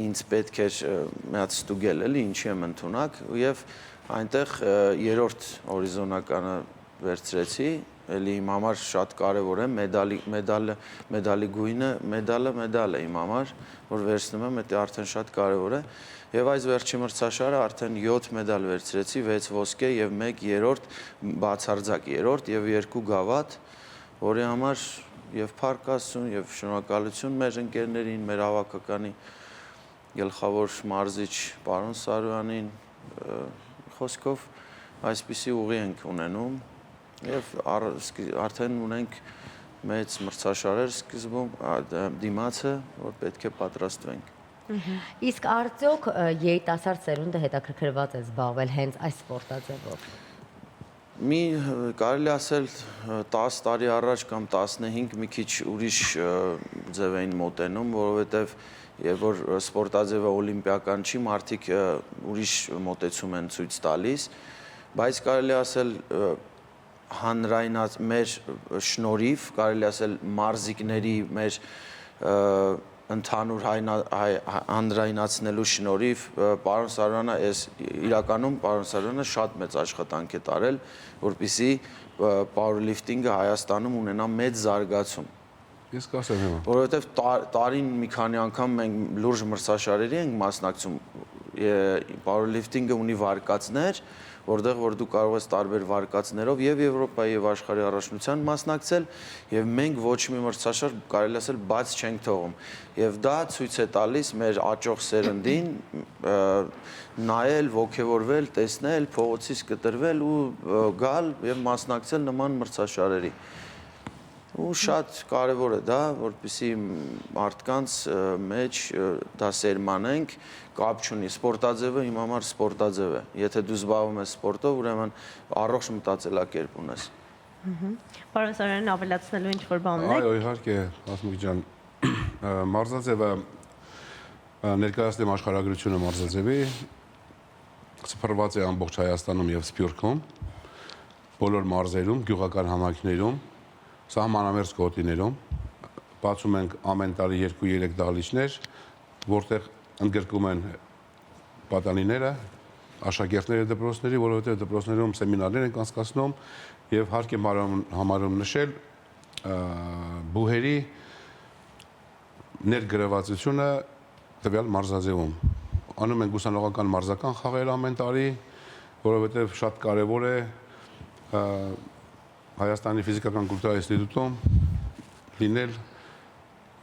ինձ պետք էր մի հատ ստուգել էլի, ինչի եմ ընդունակ, եւ այնտեղ երրորդ հորիզոնականը վերցրեցի, էլի իմ համար շատ կարևոր է մեդալի գույնը, մեդալը իմ համար, որ վերցնում եմ, դա արդեն շատ կարևոր է։ Եվ այս վերջի մրցաշարը արդեն 7 մեդալ վերցրեցի, 6 ոսկե եւ 1 երրորդ, բացարձակ երրորդ եւ 2 գավաթ, որի համար եւ փառք Աստծուն եւ շնորհակալություն մեր ընկերներին, մեր հավաքականի գլխավոր մարզիչ պարոն Սարոյանին, խոսքով այսպիսի ուղի ենք ունենում եւ արդեն ունենք մեծ մրցաշարեր սկզբում դիմացը, որ պետք է պատրաստվենք։ Իսկ արդյոք երիտասարդ սերունդը հետաքրքրված է զբաղվել հենց այս սպորտաձևով։ Մի կարելի ասել 10 տարի առաջ կամ 15 մի քիչ ուրիշ ձև էին մոտենում, որովհետև երբ որ սպորտաձևը օլիմպիական չի, մարդիկ ուրիշ մոտեցում են ցույց տալիս, բայց կարելի ասել հանրայնած մեր շնորհիվ, կարելի ասել մարզիկների մեր ընդհանուր հանրայնացնելու շնորհիվ պարոն Սարոյանը իրականում պարոն Սարոյանը շատ մեծ աշխատանք է տարել, որպեսզի powerlifting-ը Հայաստանում ունենա մեծ զարգացում։ Ես կասեմ հիմա։ Որովհետև տարին մի քանի անգամ մենք լուրջ մրցաշարերի ենք մասնակցում, powerlifting-ը ունի վարկածներ, որտեղ որ դու կարող ես տարբեր վարկածներով եւ Եվրոպայի եւ աշխարհի առաջնության մասնակցել եւ մենք ոչ մի մրցաշար կարելի ասել բաց չենք թողում եւ դա ցույց է տալիս մեր աճող սերնդին նայել, ողջևորվել, տեսնել, փողոցից կտրվել ու գալ եւ մասնակցել նման մրցաշարերի ու շատ կարևոր է դա, որպեսզի մարդկանց մեջ դա սերմանենք, կապ չունի, սպորտաձևը իմ համար սպորտաձև է։ Եթե դու զբաղվում ես սպորտով, ուրեմն առողջ մտածելակերպ ունես։ Պարոն Սարոյան, ավելացնելու ինչ-որ բան ունեք։ Այո, իհարկե, Ասմիկ ջան, մարզաձևը ներկայացնում աշխարհագրությունը մարզաձևի, սփռված է ամբողջ Հայաստանում եւ Սփյուռքում, բոլոր մարզերում, գյուղական համայնքներում, սահմանամերձ գոտիներում, բացում ենք ամեն տարի 2-3 դահլիճներ, որտեղ ընդգրկում են պատանիները, աշակերտները դպրոցների, որովհետև դպրոցներում սեմինարներ ենք անցկացնում եւ հարկ եմ համարում նշել բուհերի ներգրավվածությունը տվյալ մարզաձևում։ Անում ենք ուսանողական մարզական խաղեր ամեն տարի, որովհետև շատ կարևոր է Հայաստանի ֆիզիկական կուլտուրայի ինստիտուտում լինել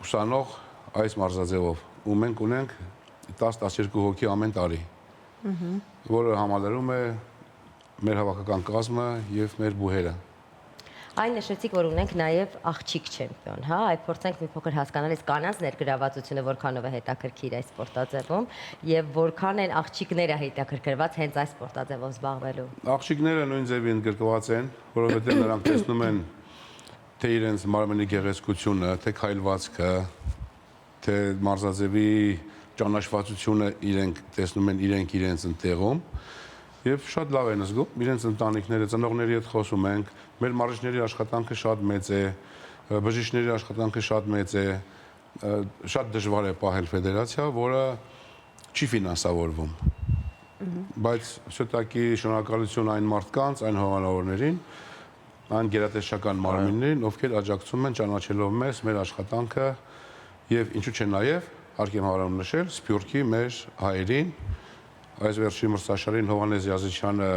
ուսանող այս մարզաձևով, ու մենք ունենք 10-12 հոգի ամեն տարի, որը համալրում է մեր հավաքական կազմը եւ մեր բուհերը։ Այն նշեցիք, որ ունենք նաև աղջիկ չեմպիոն, հա, այդ փորձենք մի փոքր հասկանալ այս կանանց ներգրավվածությունը որքանով է հետաքրքիր այս սպորտաձևում եւ որքան են աղջիկները հետաքրքրված հենց այս սպորտաձևով զբաղվելու։ Աղջիկները նույն ձևի ընդգրկված են, որովհետեւ նրանք տեսնում են թե իրենց մարմնի գեղեցկությունը, թե քայլվածքը, թե մարզաձևի ճանաչվածությունը իրենք տեսնում են իրենց ընտեղում եւ շատ լավ են զգում, իրենց ընտանիքները, ծնողների հետ խոսում ենք, մեր մարզիչների աշխատանքը շատ մեծ է, բժիշկների աշխատանքը շատ մեծ է, շատ դժվար է պահել ֆեդերացիա, որը չի ֆինանսավորվում։ Բայց շտակի շնորհակալություն այն մարդկանց, այն հովանավորներին, այն գերատեսչական մարմիններին, ովքեր աջակցում են ճանաչելով մեզ, մեր աշխատանքը եւ ինչու՞ չէ նաեւ հարկ եմ հարանում նշել Սփյուռքի մեր հայերին այս վերջի մրցաշարին Հովհաննես Յազիչյանը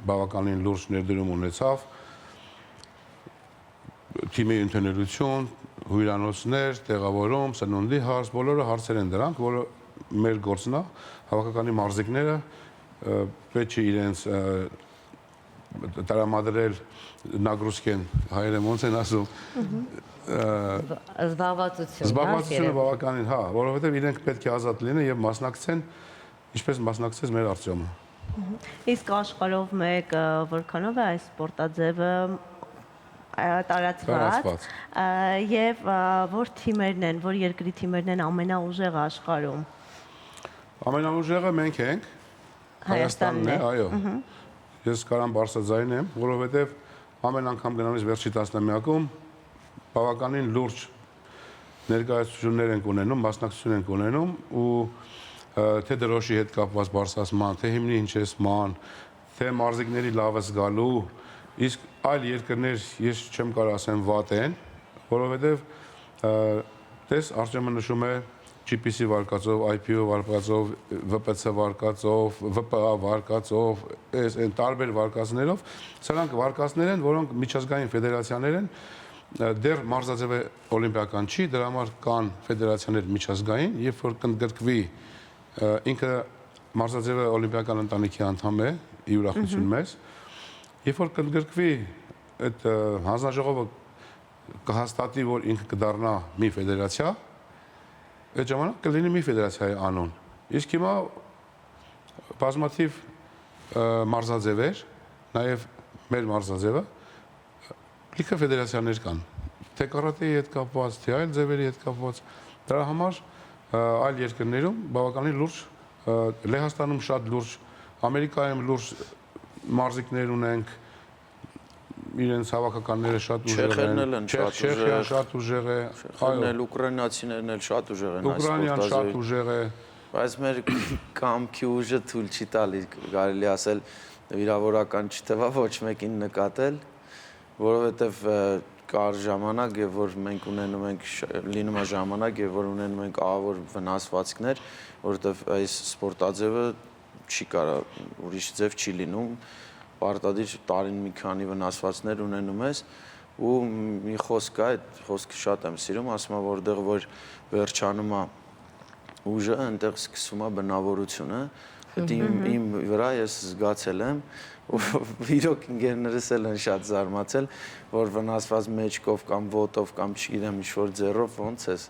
բավականին լուրջ ներդրում ունեցավ թիմի ընդունելություն, հյուրանոցներ, տեղավորում, սնունդի հարց, բոլորը հարցեր են դրանք, որը մեր գործն է, հավաքականի մարզիկները պետք է իրենց տրամադրել նագրուսկեն հայերեն ոնց են ասում զբաղվածությունը բավականին, հա, որովհետև իրենք պետք է ազատ լինեն եւ մասնակցեն, ինչպես մասնակցեց մեր Արտյոմը։ Իսկ աշխարհով մեկ որքանով է այս սպորտաձևը տարածված եւ որ թիմերն են, որ երկրի թիմերն են ամենաուժեղը աշխարհում։ Ամենաուժեղը մենք ենք, Հայաստանն է, այո։ Ես կարամ բարձրաձայնեմ, որովհետև ամեն անգամ գնալիս վերջի տասնամյակում բավականին լուրջ ներկայացություններ ենք ունենում, մասնակցություն ենք ունենում ու թե դրոշի հետ կապված բարձրացման, թե հիմնի հնչեցման, թե մարզիկների լավը զգալու, իսկ այլ երկրներ ես չեմ կարող ասեմ վատ են, որովհետև տես Արտյոմը նշում է GPC վարկածով, IPO վարկածով, VPC վարկածով, VPA վարկածով, այն տարբեր վարկածներով, սրանք վարկածներ են, որոնք միջազգային ֆեդերացիաներ են, դեռ մարզաձևը օլիմպիական չի, դրա համար կան ֆեդերացիաներ միջազգային, երբ որ կընդգրկվի ինքը մարզաձևը օլիմպիական ընտանիքի անդամ է, ի ուրախություն մեզ, երբ որ կընդգրկվի այդ հանձնաժողովը կհաստատի, որ ինքը կդառնա մի ֆեդերացիա, այդ ժամանակ կլինի մի ֆեդերացիայի անուն։ Իսկ հիմա բազմաթիվ մարզաձևեր, նաև մեր մարզաձևը, լիքը ֆեդերացիաներ կան, թե կարատեի հետ կապված, թե այլ ձևերի հետ կապված, դրա համար այլ երկրներում բավականին լուրջ, Լեհաստանում շատ լուրջ, Ամերիկայում լուրջ մարզիկներ ունենք, իրենց հավաքականները շատ ուժեղ են, Չեխիան շատ ուժեղ է, ուկրաինացիներն էլ շատ ուժեղ են այս Ուկրաինան շատ ուժեղ է, բայց մեր կամքի ուժը թույլ չի տալի, կարելի ասել վիրավորական չթվա ոչ մեկին նկատել, որովհետև կար ժամանակ, եւ որ մենք ունենում ենք լինում է ժամանակ, եւ որ ունենում ենք ահավոր վնասվածքներ, որովհետև այս սպորտաձևը չի կարող ուրիշ ձև չի լինում, պարտադիր տարին մի քանի վնասվածքներ ունենում ես ու մի խոսք է, այդ խոսքը շատ եմ սիրում, ասում է որտեղ որ վերջանում է ուժը, այնտեղ սկսվում է բնավորությունը, այդ իմ վրա ես զգացել եմ ու իրոք ինգերներս էլ են շատ զարմացել, որ վնասված մեջքով կամ ոտով կամ չգիտեմ ինչ-որ ձեռով ոնց ես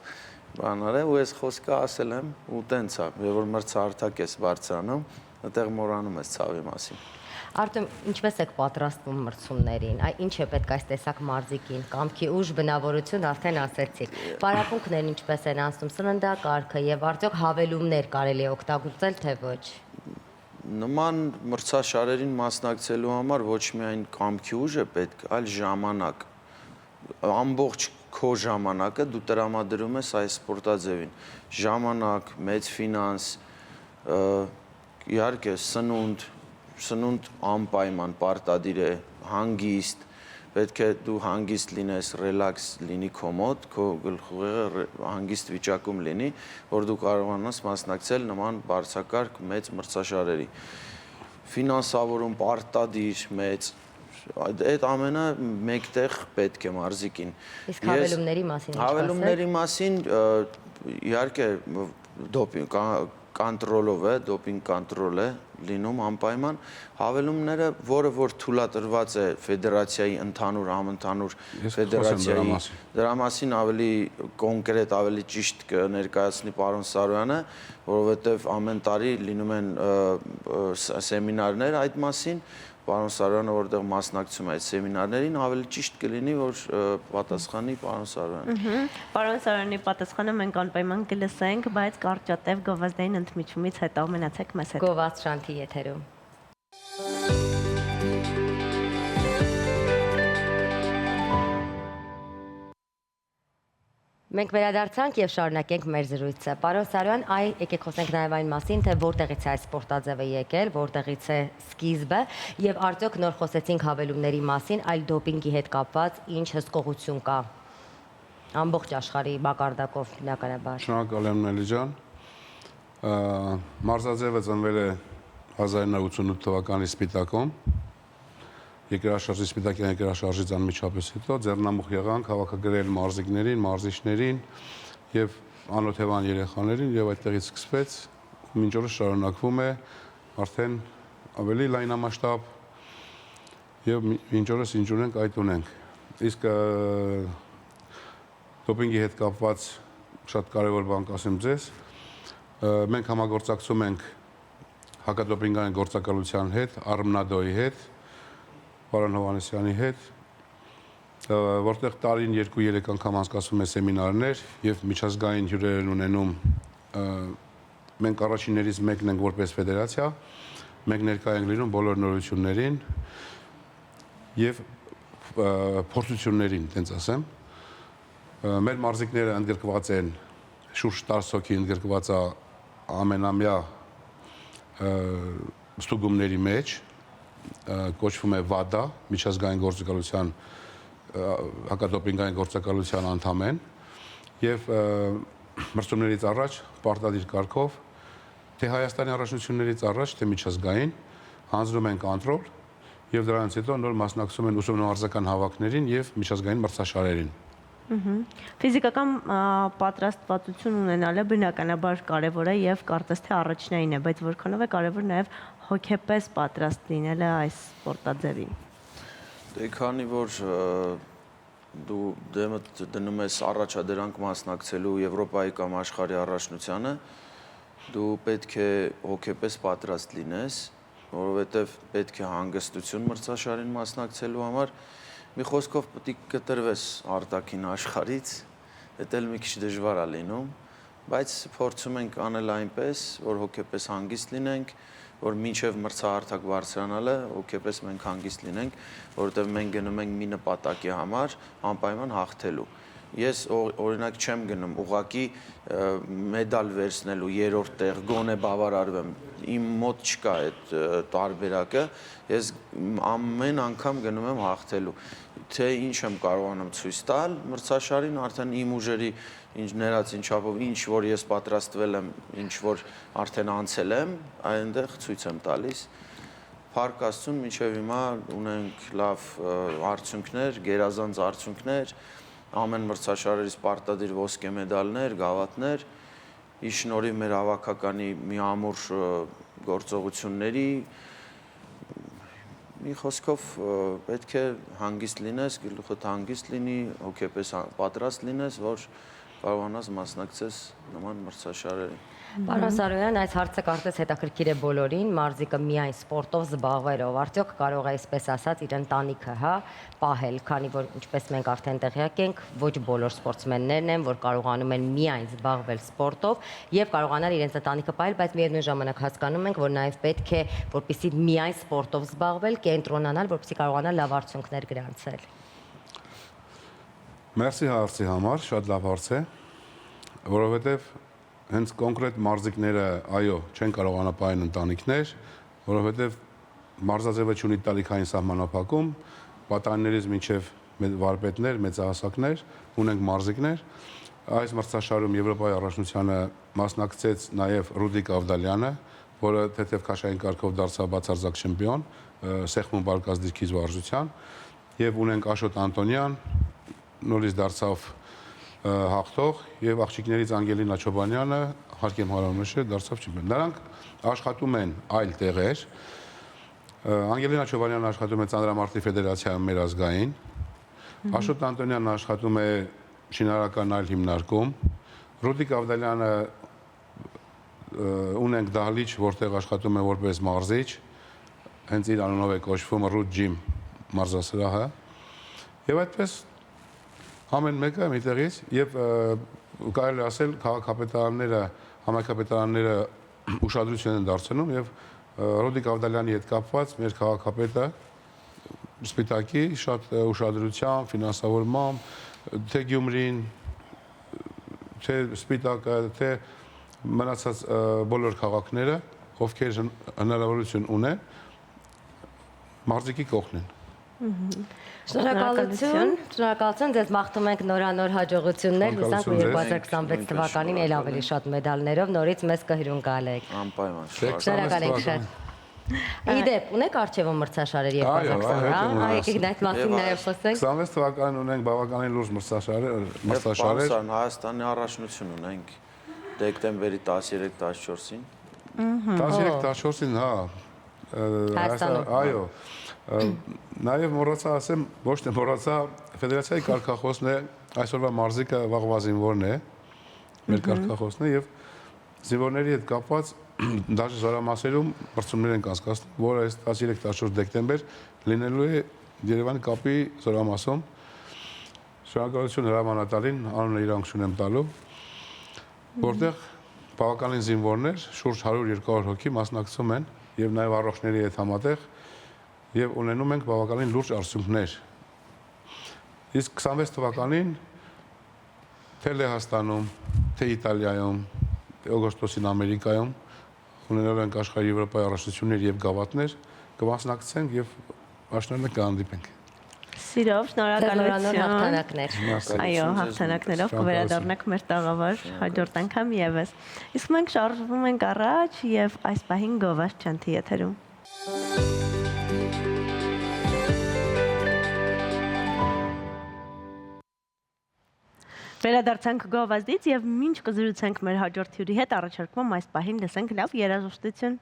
բան արել ու ես խոսքը ասել եմ ու տենց է, եւ որ մրցարթակ ես բարձրանում, այդտեղ մոռանում ես ցավի մասին։ Արտեմ, ինչպես եք պատրաստվում մրցումներին, ինչ է պետք այս տեսակ մարզիկին, կամքի ուժ, բնավորություն արդեն ասեցիք, պարապմունքներն ինչպես են անցնում, սննդակարգը եւ արդյոք հավելումներ կարելի է օգտագործել, թե ոչ։ Նման մրցաշարերին մասնակցելու համար ոչ միայն կամքի ուժ է պետք, այլ ժամանակ, ամբողջ քո ժամանակը դու տրամադրում ես այս սպորտաձևին, ժամանակ, մեծ ֆինանս, իհարկե սնունդ անպայման պարտադիր է, հանգիստ, պետք է դու հանգիստ լինես, ռելաքս լինի քո մոտ, քո գլխուղեղը հանգիստ վիճակում լինի, որ դու կարողանաս մասնակցել նման բարձրակարգ մեծ մրցաշարերի։ Ֆինանսավորում պարտադիր մեծ, այդ ամենը մեկտեղ պետք է մարզիկին։ Իսկ հավելումների մասին ինչ հավելումների մասին իհարկե դոպինգ կոնտրոլով է, դոպինգ կոնտրոլ է լինում անպայման, հավելումները, որը որ թույլատրված է ֆեդերացիայի ընդհանուր համընդհանուր ֆեդերացիայի, դրա մասին ավելի կոնկրետ, ավելի ճիշտ կներկայացնի պարոն Սարոյանը, որովհետև ամեն տարի լինում են սեմինարներ այդ մասին, պարոն Սարոյանը որտեղ մասնակցում է այդ սեմինարներին, ավելի ճիշտ կլինի, որ պատասխանի պարոն Սարոյանը։ Պարոն Սարոյանի պատասխանը մենք անպայման կլսենք, բայց կարճատև գովազդային ընդմիջումից հետո մնացեք մեզ հետ։ Գովազդ շանթի եթերում։ Մենք վերադարձանք եւ շարունակենք մեր զրույցը։ Պարոն Սարոյան, եկեք խոսենք նաեւ այն մասին, թե որտեղից է այս սպորտաձևը եկել, որտեղից է սկիզբը եւ արդյոք նոր խոսեցինք հավելումների մասին, այլ դոպինգի հետ կապված ինչ հսկողություն կա ամբողջ աշխարհի մակարդակով բնականաբար։ Շնորհակալ եմ Նելի ջան։ Մարզաձևը ծնվել է 1988 թվականի Սպիտակում։ Երկրաշարժի Սպիտակյան երկրաշարժից անմիջապես հետո ձեռնամուխ եղանք հավաքագրել մարզիկներին, մարզիչներին եւ անօթևան երեխաներին եւ այդտեղից սկսվեց մինչ օրս շարունակվում է արդեն ավելի լայնամասշտաբ եւ մինչ օրս ինչ ունենք, այդ ունենք։ Իսկ դոպինգի հետ կապված շատ կարևոր բան կասեմ ձեզ։ Մենք համագործակցում ենք հակադոպինգային գործակալության հետ, Արմնադոյի հետ, պարոն Հովհաննիսյանի հետ, որտեղ տարին 2-3 անգամ անցկացվում է սեմինարներ եւ միջազգային հյուրեր են ունենում։ Մենք առաջիններից մեկն ենք որպես ֆեդերացիա, մենք ներկայ ենք լինում բոլոր նորություններին եւ փորձություններին, տենց ասեմ։ Մեր մարզիկները ընդգրկված են շուրջ 10 հոգի ընդգրկված է ամենամյա ստուգումների մեջ, կոչվում է WADA, միջազգային գործակալության հակադոպինգային գործակալության անդամ են եւ մրցումներից առաջ պարտադիր կարգով թե Հայաստանի առաջնություններից առաջ, թե միջազգային հանձնում են կոնտրոլ եւ դրանից հետո նոր մասնակցում են ուսումնամարզական հավաքներին եւ միջազգային մրցաշարերին։ Ֆիզիկական պատրաստվածություն ունենալը բնականաբար կարևոր է եւ կարծես թե առաջնային է, բայց որքանով է կարևոր նաեւ հոգեպես պատրաստ լինելը այս սպորտաձևին։ Դե քանի որ դու դնում ես առաջադրանք մասնակցելու Եվրոպայի կամ աշխարհի առաջնությանը, դու պետք է հոգեպես պատրաստ լինես, որովհետև պետք է հանգստություն մրցաշարին մասնակցելու համար, մի խոսքով պետք է կտրվես արտաքին աշխարհից, դա էլ մի քիչ դժվար է լինում, բայց փորձում ենք անել այնպես, որ հոգեպես հանգիստ լինենք, որ մինչև մրցահարթակ բարձրանալը հոգեպես մենք հանգիստ լինենք, որովհետև մենք գնում ենք մի նպատակի համար անպայման հաղթելու։ Ես օրինակ չեմ գնում ուղղակի մեդալ վերցնելու երրորդ տեղ գոնե բավարարվեմ, իմ մոտ չկա այդ տարբերակը, ես ամեն անգամ գնում եմ հաղթելու, թե ինչ եմ կարողանում ցույց տալ մրցաշարին, արդեն իմ ուժերի ներած ինչապով ինչ որ ես պատրաստվել եմ, ինչ որ արդեն անցել եմ, այնտեղ ցույց եմ տալիս։ Փառք Աստծուն, մինչև հիմա ունենք լավ արդյունքներ, գերազանց արդյունքներ, ամեն մրցաշարերից պարտադիր ոսկե մեդալներ, գավաթներ, ի շնորհիվ մեր հավաքականի մի ամուր գործողությունների, մի խոսքով պետք է հանգիստ լինես, գլուխդ հանգիստ լինի, հոգեպես պատրաստ լինես, որ կարողանաս մասնակցես նման մրցաշարերին։ Պարոն Սարոյան, այս հարցը կարծես հետաքրքիր է բոլորին, մարզիկը միայն սպորտով զբաղվելով, արդյոք կարող է, այսպես ասած, իր ընտանիքը, պահել, քանի որ ինչպես մենք արդեն տեղյակ ենք, ոչ բոլոր սպորտսմեններն են, որ կարողանում են միայն զբաղվել սպորտով եւ կարողանալ իրենց ընտանիքը պահել, բայց միևնույն ժամանակ հասկանում ենք, որ նաեւ պետք է, որպեսզի միայն սպորտով զբաղվել, կենտրոնանալ, որպեսզի կարողանալ լավ արդյունքներ գրանցել։ Մերսի հարցի համար, շատ լավ հարց է, որովհետեւ հենց կոնկրետ մարզիկները, այո, չեն կարողանա պահել ընտանիքներ, որովհետև մարզաձևը չունի տարիքային սահմանափակում, պատանիներից մինչև վարպետներ, մեծահասակներ, ունենք մարզիկներ։ Այս մրցաշարում Եվրոպայի առաջնությանը մասնակցեց նաև Ռուդիկ Ավդալյանը, որը թեթև քաշային կարգով դարձավ բացարձակ չեմպիոն, սեղմում բարկած դիրքից վարժության, եւ ունենք Աշոտ Անտոնյան, նորից դարձավ հաղթող եւ աղջիկներից Անգելինա Չոբանյանը, հարկ եմ հարամնշել, դարձավ չեմպիոն։ Նրանք աշխատում են այլ տեղեր։ Անգելինա Չոբանյանը աշխատում է Ծանրամարտի ֆեդերացիայում մեր ազգային։ Աշոտ Անտոնյանն աշխատում է շինարարական այլ հիմնարկում։ Ռուդիկ Ավդալյանը ունենք դահլիճ, որտեղ աշխատում է որպես մարզիչ, հենց իր անունով է կոչվում Root Gym մարզասրահը։ Եվ այդպես ամեն մեկը միտեղից եւ կարելի ասել քաղաքապետարանները, համայնքապետարանները ուշադրություն են դարձնում եւ Ռոդիկ Ավդալյանի հետ կապված մեր քաղաքապետը Սպիտակի շատ ուշադրությամբ, ֆինանսավորմամբ, թե Գյումրին, թե Սպիտակը, թե մնացած բոլոր քաղաքները, ովքեր հնարավորություն ունեն, մարզիկի կողքն են։ Շնորհակալություն, ձեզ մաղթում ենք նորանոր հաջողություններ, հուսանք 2026 թվականին էլ ավելի շատ մեդալներով նորից մեզ կհյուրընկալեք։ Անպայման։ Շնորհակալ ենք շատ։ Իդեպ, ունեք արխիվում մրցաշարեր 2020, եկեք այդ մասին նաև խոսենք։ 26 թվականին ունենք բավականին լուրջ մրցաշարեր։ Հայաստանի առաջնություն ունենք դեկտեմբերի 13-14-ին։ 13-14-ին, հա, Այո։ Նաև մոռացա ասեմ, ոչ թե մոռացա, ֆեդերացիայի կարգախոսն է, այսօրվա մարզիկը վաղվա զինվորն է, մեր կարգախոսն է եւ զինվորների հետ կապված դաշտ զորամասերում բրցումներ են կազմակերպում, որը այս 13-14 դեկտեմբեր լինելու է Երևանի կապի զորամասում։ Շնորհակալություն հրամանատարին, անունը իրանքություն եմ տալու, որտեղ բավականին զինվորներ, շուրջ 100-200 հոգի մասնակցում են եւ նաեւ առողջների հետ համատեղ եւ ունենում ենք բավականին լուրջ արդյունքներ։ Իսկ 26 թվականին թե Լեհաստանում, թե Իտալիայում, օգոստոսին Ամերիկայում ունենալու ենք աշխարհի Եվրոպայի առաջնություններ եւ գավաթներ, կմասնակցենք եւ աշնանը կհանդիպենք։ Սիրով, շնորհակալություն։ հաղթանակներ։ Այո, հաղթանակներով կվերադառնանք մեր տաղավար հաջորդ անգամ եւս։ Իսկ մենք շարժվում ենք առաջ եւ այս պահին Գովազդ Չանթի եթերում։ Վերադարձանք Գովազդից եւ մինչ կզրուցենք մեր հաջորդ հյուրի հետ, առաջարկում եմ այս պահին լսենք լավ երաժշտություն։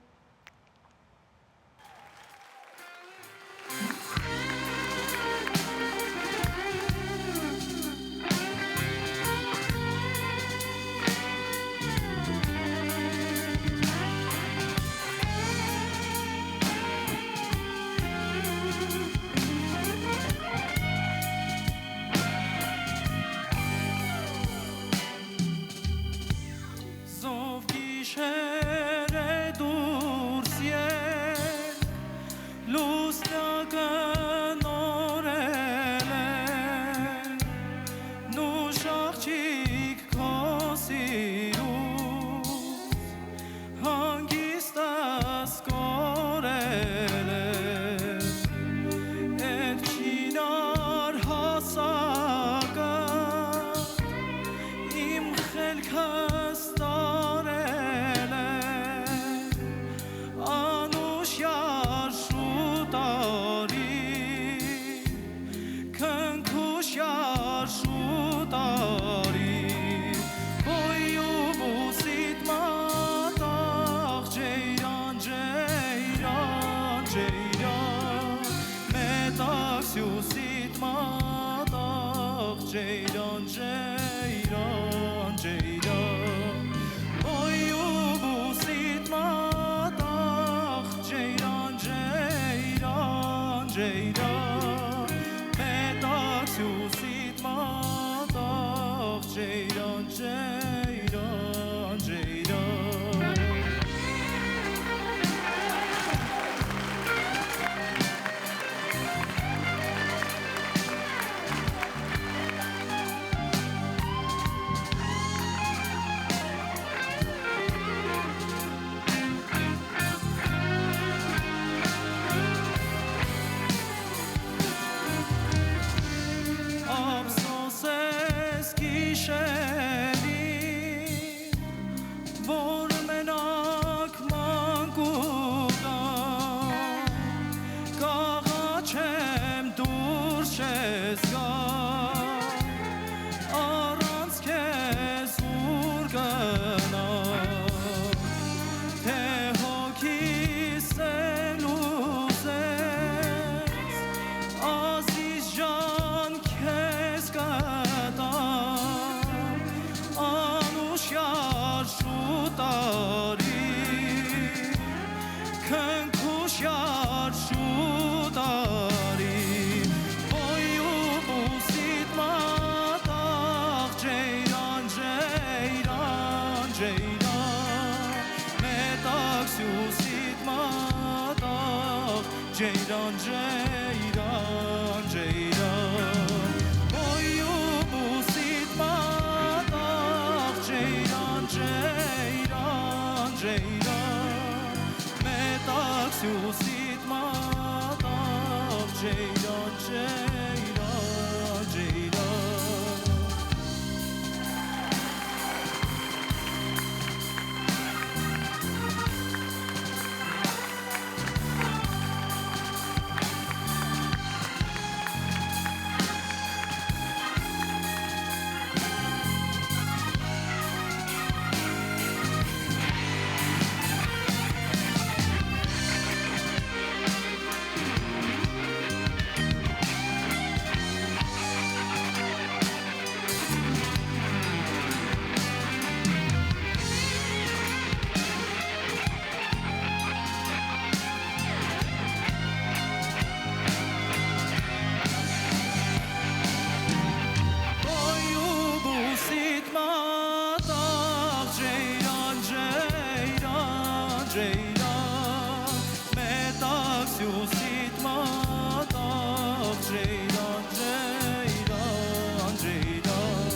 սյուսիտ մատաղ ջեյրան ջեյրան ջեյրան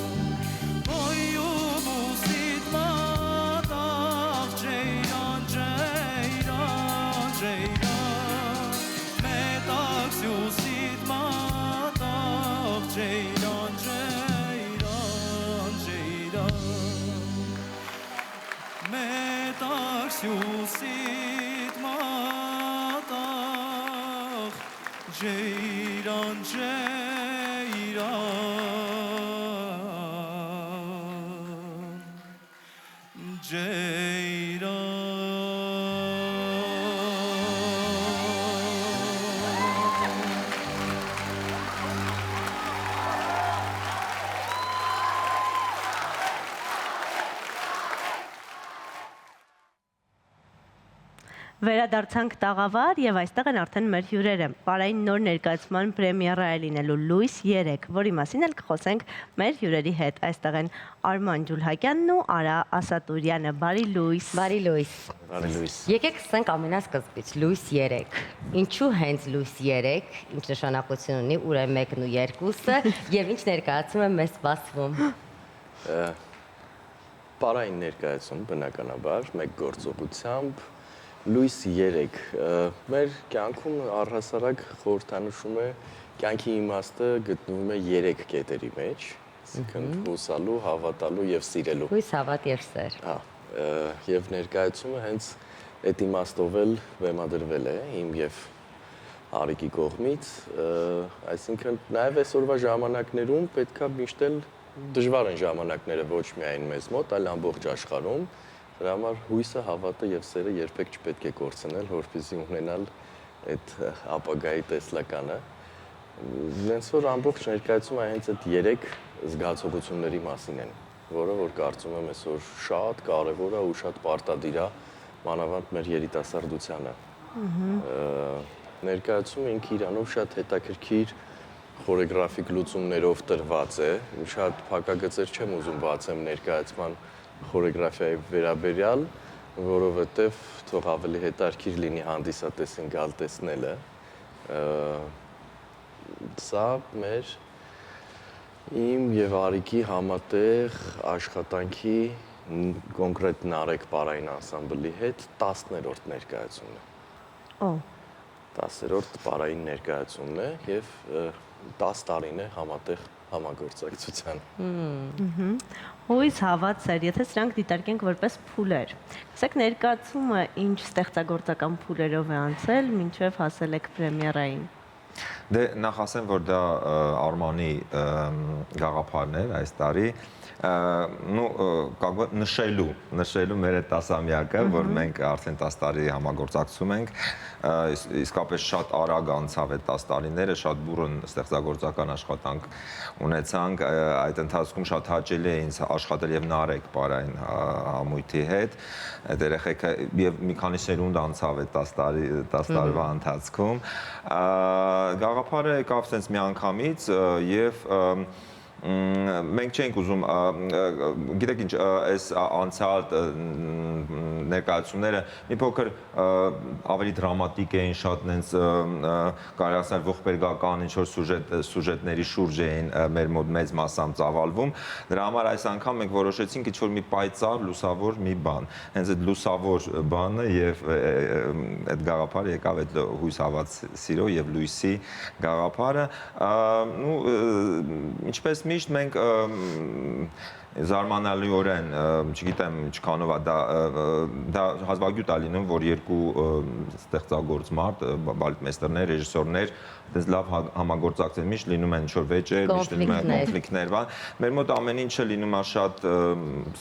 Ոյու բուսիտ մատաղ ջեյրան ջեյրան ջեյրան Մետաղ սյուսիտ մատաղ ջեյրան ջեյրան ջեյրան Մետաղ սյուսիտ մատաղ ջեյրան ջեյրան Վերադարձանք տաղավար եւ այստեղ են արդեն մեր հյուրերը։ Պարային նոր ներկայացման պրեմիերա է լինելու լույս 3, որի մասին էլ կխոսենք մեր հյուրերի հետ։ Այստեղ են Արման Ջուլհակյանն ու Արա Ասատուրյանը։ Բարի լույս։ Բարի լույս։ Բարի լույս։ Եկեք սկսենք ամենասկզբից, լույս 3։ Ինչու հենց լույս 3, ինչ նշանակություն ունի, ուր է 1-ն ու 2-ը եւ ինչ ներկայացում է մեզ սպասվում։ Պարային ներկայացում բնականաբար, մեկ գործողությամբ լույս 3 մեր կյանքում առհասարակ խորհրդանշում է կյանքի իմաստը գտնվում է 3 կետերի մեջ, այսինքն հուսալու, հավատալու եւ սիրելու։ Հույս, հավատ եւ սեր։ Հա, եւ ներկայացումը հենց այդ իմաստով էլ բեմադրվել է իմ եւ Արիկի կողմից, այսինքն նաեւ այսօրվա ժամանակներում պետքա միշտ էլ դժվար են ժամանակները ոչ միայն մեզ մոտ, այլ ամբողջ աշխարհում։ Դրա համար հույսը, հավատը եւ սերը երբեք չպետք է կորցնել, որպեսզի ունենալ այդ ապագայի տեսլականը։ Հենց որ ամբողջ ներկայացումը հենց այդ 3 զգացողությունների մասին են, որը որ կարծում եմ այսօր շատ կարեւոր է ու շատ պարտադիր է մանավանդ մեր երիտասարդությանը։ Ներկայացումը ինքը իրանով շատ հետաքրքիր խորեգրաֆիկ լուծումներով տրված է, շատ փակագծեր չեմ ուզում բացեմ ներկայացման խորեգրաֆիայի վերաբերյալ, որովհետև թող ավելի հետաքրքիր լինի հանդիսատեսին գալ տեսնելը։ Սա մեր իմ եւ Արիկի համատեղ աշխատանքի կոնկրետ Նարեկ պարային անսամբլի հետ 10-րդ ներկայացումն է։ Օ 10-րդ պարային ներկայացումն է եւ 10 տարին է համատեղ համագործակցության։ Հույս, հավատ, սեր, եթե սրանք դիտարկենք որպես փուլեր։ Ասեք ներկայացումը ինչ ստեղծագործական փուլերով է անցել, մինչև հասել եք պրեմիերային։ Դե նախ ասեմ, որ դա Արմանի գաղափարն էր այս տարի, նշելու մեր այդ 10-ամյակը, որ մենք արդեն 10 տարի համագործակցում ենք, իսկապես շատ արագ անցավ այդ 10 տարիները, շատ բուռն ստեղծագործական աշխատանք ունեցանք, այդ ընթացքում շատ հաճելի է ինձ աշխատել եւ Նարեկ պարային համույթի հետ, այդ երեխեքը եւ մի քանի սերունդ անցավ այդ 10 տարվա ընթացքում, գաղափարը եկավ sense միանգամից եւ մենք չենք ուզում, գիտեք ինչ, այս անցյալ ներկայացումները մի փոքր ավելի դրամատիկ էին, շատ նենց կարելի ասել ողբերգական ինչ-որ սյուժետների շուրջ էին մեր մոտ մեծ մասամբ ծավալվում, դրա համար այս անգամ մենք որոշեցինք ինչ-որ մի պայծառ, լուսավոր մի բան, հենց այդ լուսավոր բանը եւ այդ գաղափարը եկավ այդ հույս, հավատ, սիրո եւ լույսի գաղափարը, ինչպես միշտ մենք զարմանալիորեն, չգիտեմ, ինչքանով է դա հազվագյուտ է լինում, որ երկու ստեղծագործ մարդ, բալետմեյստերներ, ռեժիսորներ, այդպես լավ համագործակցեն, միշտ լինում են ինչ-որ վեճեր, միշտ լինում են կոնֆլիկտներ, մեր մոտ ամեն ինչը լինում է շատ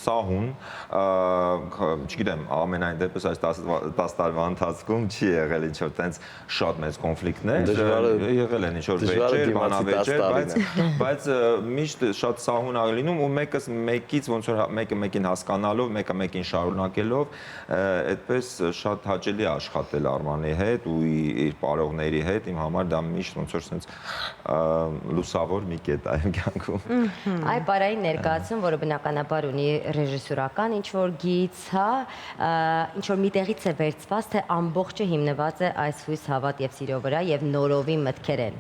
սահուն, չգիտեմ, ամենայն դեպս այս 10 տարվա ընթացքում չի եղել ինչ-որ տենց շատ մեծ կոնֆլիկտներ, եղել են ինչ-որ վեճեր, բանավեճեր, բայց միշտ շատ սահուն է լինում ու մեկը մեկից ոնց որ մեկը մեկին հասկանալով, մեկը մեկին շարունակելով, այդպես շատ հաճելի է աշխատել Արմանի հետ ու իր բարողների հետ, իմ համար դա միշտ ոնց որ sense լուսավոր մի կետ է իմ կյանքում։ Այ բարային ներկայացում, որը բնականաբար ունի ռեժիսորական ինչ-որ գիծ, հա, ինչ-որ միտեղից է վերցված, թե ամբողջը հիմնված է այս հույս, հավատ եւ սիրո վրա եւ նորովի մտքեր են։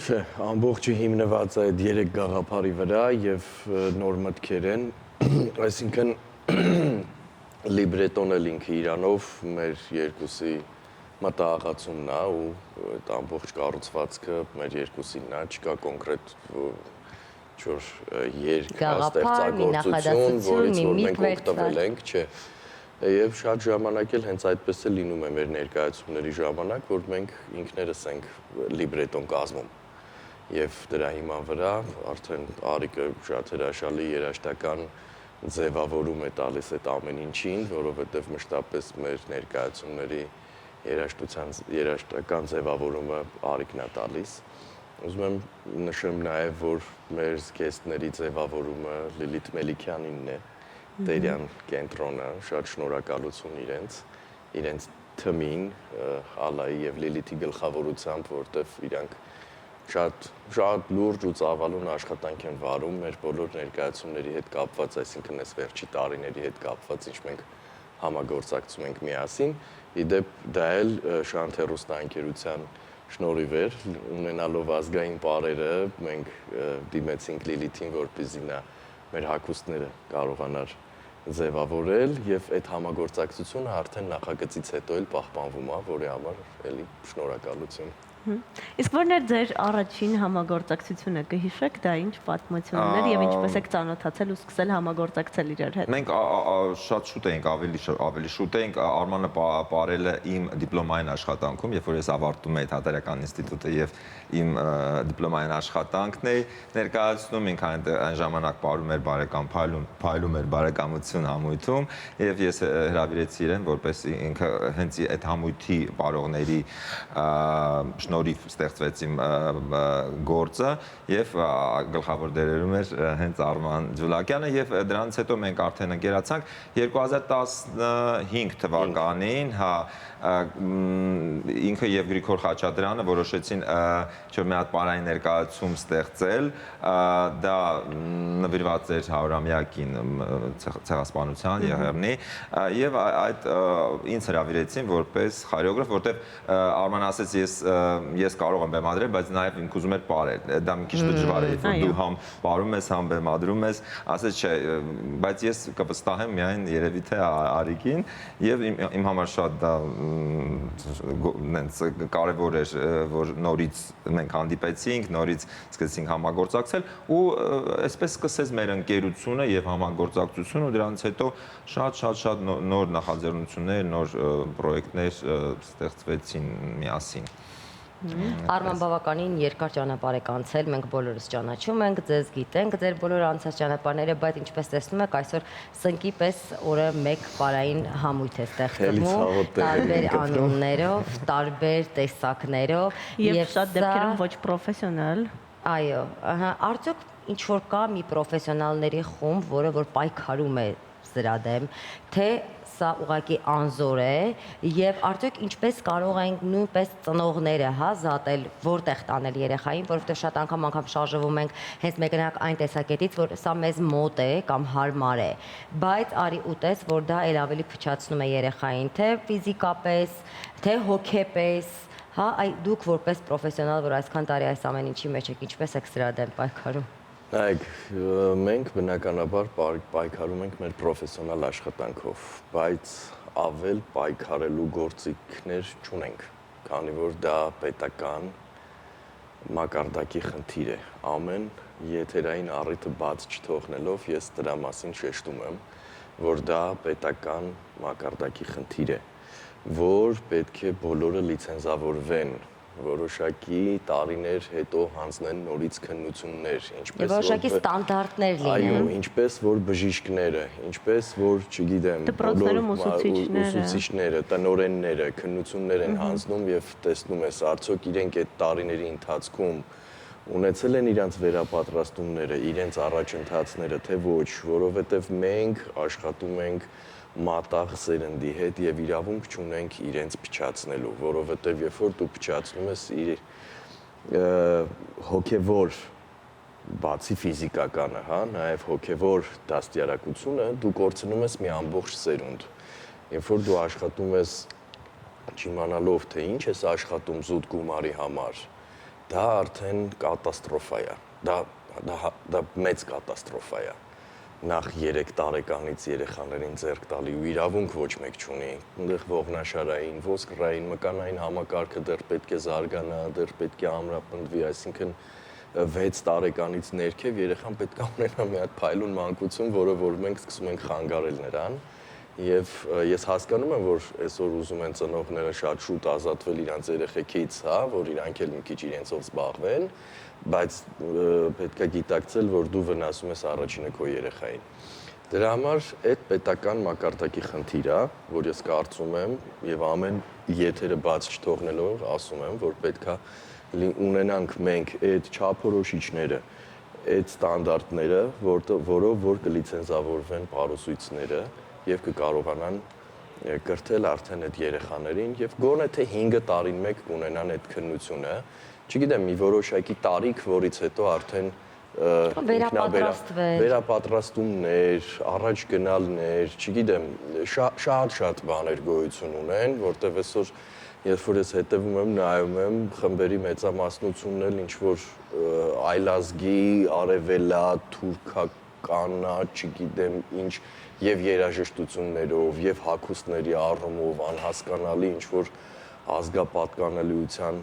Չէ, ամբողջը հիմնված է այդ 3 գաղափարի վրա եւ նոր մտքեր են, այսինքն լիբրետոն էլ ինքը իրանով մեր երկուսի մտահղացումն է ու այդ ամբողջ կառուցվածքը մեր երկուսինն է, չկա կոնկրետ ինչ-որ երգ, ստեղծագործություն, որից որ մենք օգտվել ենք, չէ։ Եվ շատ ժամանակ էլ հենց այդպես է լինում է մեր ներկայացումների ժամանակ, որ մենք ինքներս ենք լիբրետոն կազմում։ Եվ դրա հիման վրա արդեն Արիկը շատ հրաշալի երաժշտական ձևավորում է տալիս այդ ամեն ինչին, որովհետև մշտապես մեր ներկայացումների երաժշտական ձևավորումը Արիկն է տալիս։ Ուզում եմ նշեմ նաև, որ մեր զգեստների ձևավորումը Լիլիթ Մելիքյանինն է, Տերյան կենտրոնը, շատ շնորհակալություն իրենց թմին, Ալայի եւ Լիլիթի գլխավորությամբ, որտեվ իրանք շատ լուրջ ու ծավալուն աշխատանք են վարում մեր բոլոր ներկայացումների հետ կապված, այսինքն այս վերջի տարիների հետ կապված, ինչ մենք համագործակցում ենք միասին։ Իդեպ դա էլ Շանթ հեռուստաընկերության շնորհիվ էր, ունենալով ազգային պարերը, մենք դիմեցինք Լիլիթին, որպեսզի նա մեր հագուստները կարողանար ձևավորել եւ այդ համագործակցությունը արդեն նախագծից հետո էլ պահպանվում է, որի համար էլի շնորհակալություն։ Իսկ որն էր ձեր առաջին համագործակցությունը, կհիշեք դա ինչ պատմություններ եւ ինչպես եք ծանոթացել ու սկսել համագործակցել իրար հետ։ Մենք շատ շուտ էինք, ավելի շուտ էինք, Արմանը ապարել է իմ դիպլոմային աշխատանքում, երբ որ ես ավարտում էի Թատերական ինստիտուտը եւ իմ դիպլոմային աշխատանքն էի ներկայացնում, ինքը այն ժամանակ ապարում էր բարեկամ Փայլում էր բարեկամություն համույթում եւ ես հրավիրեցի իրեն, որպես ինքը հենց այդ համույթի բարողների նորից ստեղծվեց իմ գործը եւ գլխավոր դերերում էր հենց Արման Ջուլակյանը եւ դրանից հետո մենք արդեն ընկերացանք 2015 թվականին, հա, ինքը եւ Գրիգոր Խաչատրյանը որոշեցին չէ՞ մի հատ պարային ներկայացում ստեղծել, դա նվիրված էր 100-ամյակին ցեղասպանության եղեռնի եւ այդ ինձ հրավիրեցին որպես խորեոգրաֆ, որտեվ Արման ասեց ես կարող եմ բեմադրել, բայց նաև ինք ուզում էր պարել։ Դա մի քիչ դժվար է, երբ որ դու համ պարում ես, համ բեմադրում ես, ասեց չէ, բայց ես կվստահեմ միայն երևի թե Արիկին եւ իմ համար շատ դա նենց կարեւոր էր, որ նորից մենք հանդիպեցինք, նորից սկսեցինք համագործակցել ու այսպես սկսեց մեր ընկերությունը եւ համագործակցությունը ու դրանից հետո շատ նոր նախաձեռնություններ, նոր պրոյեկտներ ստեղծվեցին միասին։ Արման բավականին երկար ճանապարհ եք անցել, մենք բոլորս ճանաչում ենք, ձեզ գիտենք, ձեր բոլոր անցած ճանապարհները, բայց ինչպես տեսնում եք, այսօր սնկի պես օրը մեկ պարային համույթ է ստեղծվում, տարբեր անուններով, տարբեր տեսակներով եւ շատ դեպքերում ոչ պրոֆեսիոնալ։ Այո, արդյոք ինչ որ կա մի պրոֆեսիոնալների խումբ, որը որ պայքարում է սրա դեմ, թե սա ուղղակի անզոր է եւ արդյոք ինչպես կարող ենք նույնպես ծնողները զատել որտեղ տանել երեխային, որովհետեւ շատ անգամ շարժվում ենք հենց մեկնակ այն տեսակետից, որ սա մեզ մոտ է կամ հարմար է, բայց արի ուտես, որ դա էլ ավելի փչացնում է երեխային, թե ֆիզիկապես, թե հոգեպես, հա, դուք որպես պրոֆեսիոնալ, որ այսքան տարի այս ամեն ինչի մեջ եք, ինչպես եք սրա դեմ պայքարում։ Նայեք, մենք բնականաբար պայքարում ենք մեր պրոֆեսիոնալ աշխատանքով, բայց ավել պայքարելու գործիքներ չունենք, քանի որ դա պետական մակարդակի խնդիր է։ Ամեն եթերային առիթը բաց չթողնելով ես դրա մասին շեշտում եմ, որ դա պետական մակարդակի խնդիր է, որ պետք է բոլորը լիցենզավորվեն, որոշակի տարիներ հետո հանձնեն նորից քննություններ, ինչպես որոշակի ստանդարտներ լինեն։ Այո, ինչպես որ բժիշկները, ինչպես որ, չգիտեմ, դպրոցներում ուսուցիչները, տնօրենները քննություններ են հանձնում եւ տեսնում ես արդյոք իրենք այդ տարիների ընթացքում ունեցել են իրենց վերապատրաստումները, իրենց առաջընթացները, թե ոչ, որովհետև մենք աշխատում ենք մատաղ սերնդի հետ եւ իրավունք չունենք իրենց փչացնելու, որովհետև երբ որ դու փչացնում ես հոգևոր բացի ֆիզիկականը, հա, նաև հոգևոր դաստիարակությունը, դու կորցնում ես մի ամբողջ սերունդ։ Երբ որ դու աշխատում ես չիմանալով թե ինչ ես աշխատում զուտ գումարի համար, դա արդեն կատաստրոֆա է։ Դա մեծ կատաստրոֆա է։ Նախ 3 տարեկանից երեխաներին ձեռք տալի ու իրավունք ոչ մեկ չունի։ Այնտեղ ողնաշարային, ոսկրային, մկանային համակարգը դեռ պետք է զարգանա, դեռ պետք է ամրապնդվի, այսինքն 6 տարեկանից ներքև երեխան պետք է ունենա մի հատ փայլուն մանկություն, որը որ մենք սկսում ենք խանգարել նրան։ Եվ ես հասկանում եմ, որ այսօր ուզում են ծնողները շատ շուտ ազատվել իրանց երեխեքից, հա, որ իրանք էլ մի քիչ իրենցով զբաղվեն, բայց պետք է գիտակցել, որ դու վնասում ես առաջինը քո երեխային։ Դրա համար այդ պետական մակարդակի խնդիր է, որ ես կարծում եմ եւ ամեն եթերը բաց չթողնելով ասում եմ, որ պետք է ունենանք մենք այդ չափորոշիչները, այդ ստանդարտները, որով որ կլիցենզավորվեն պարուսույցները եւ կկարողանան կրթել արդեն այդ երեխաներին եւ գոնե թե 5 տարին մեկ կունենան այդ քննությունը, չգիտեմ, մի որոշակի տարիք, որից հետո արդեն վերապատրաստումներ, առաջ գնալներ, չգիտեմ, շատ բաներ գոյություն ունեն, որտեղ այսօր երբ որ ես հետևում եմ, նայում եմ, խմբերի մեծամասնությունն էլ ինչ որ այլազգի, արևելա, թուրքականա, չգիտեմ, ինչ եւ երաժշտություններով եւ հագուստների առումով անհասկանալի ինչ որ ազգապատկանելիության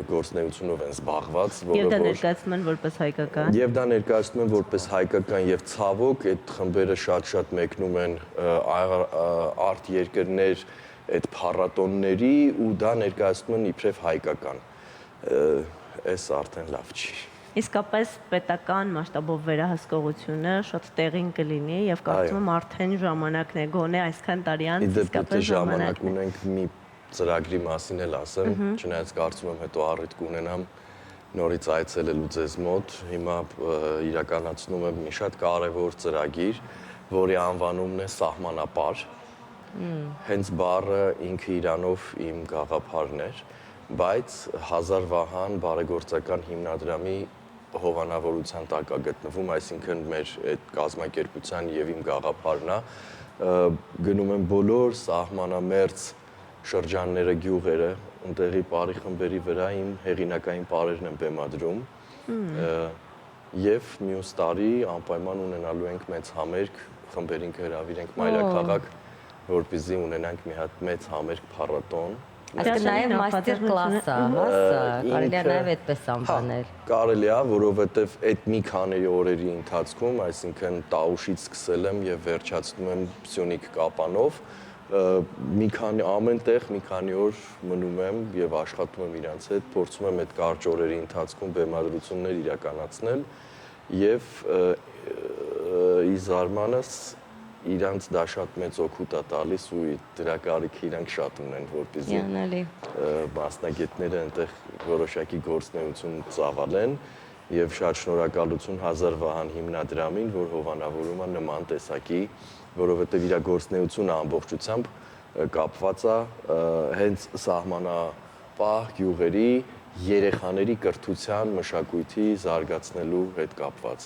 գործունեությունով են զբաղված, որը որ ներկայացնում են որպես հայկական։ Եվ դա ներկայացնում են որպես հայկական եւ ցավոք այդ խմբերը շատ մեկնում են արտ երկրներ այդ փառատոնների ու դա ներկայացնում են իբրև հայկական։ Այս արդեն լավ չի։ Իսկապես պետական մասշտաբով վերահսկողությունը շատ տեղին կլինի եւ կարծում եմ արդեն ժամանակն է գոնե այսքան տարի անց իսկապես ժամանակն է։ Ունենք մի ծրագրի մասին էլ ասեմ, չնայած կարծում եմ հետո առիթ կունենամ նորից այցելելու ձեզ մոտ, հիմա իրականացնում եմ մի շատ կարևոր ծրագիր, որի անվանումն է սահմանապար։ Հենց բառը ինքը իրանով իմ գաղափարն էր, բայց Հազար Վահան բարեգործական հիմնադրամի հովանավորության տակ է գտնվում, այսինքն մեր այդ կազմակերպության եւ իմ գաղափարն է, գնում են բոլոր սահմանամերձ շրջանները, գյուղերը, այնտեղի բարի խմբերի վրա իմ հեղինակային պարերն են բեմադրում եւ մյուս տարի անպայման ունենալու ենք մեծ համերգ, խմբերին կհրավիրենք մայրաքաղաք, որպեսզի ունենանք մի հատ մեծ համերգ փառատոն։ Այսինքն նաև մաստեր կլասը, կարելի է նաև այդպես անվանել։ Կարելի է, որովհետև այդ մի քանի օրերի ընթացքում, այսինքն Տաուշից սկսել եմ եւ վերջացնում եմ Սյունիք Կապանով, ամեն տեղ մի քանի օր մնում եմ եւ աշխատում եմ իրանց հետ, փորձում եմ այդ կարճ օրերի ընթացքում բեմադրություններ իրականացնել եւ ի զարմանս իրանց դա շատ մեծ օգուտ է տալիս ու դրա կարիքը իրանք շատ ունեն, որպեսզի մասնագետները այնտեղ որոշակի գործունեություն ծավալեն եւ շատ շնորհակալություն Հազար Վահան հիմնադրամին, որ հովանավորում է նման տեսակի, որովհետեւ իր գործունեությունը ամբողջությամբ կապված է հենց սահմանապահ գյուղերի երեխաների կրթության, մշակույթի զարգացնելու հետ կապված։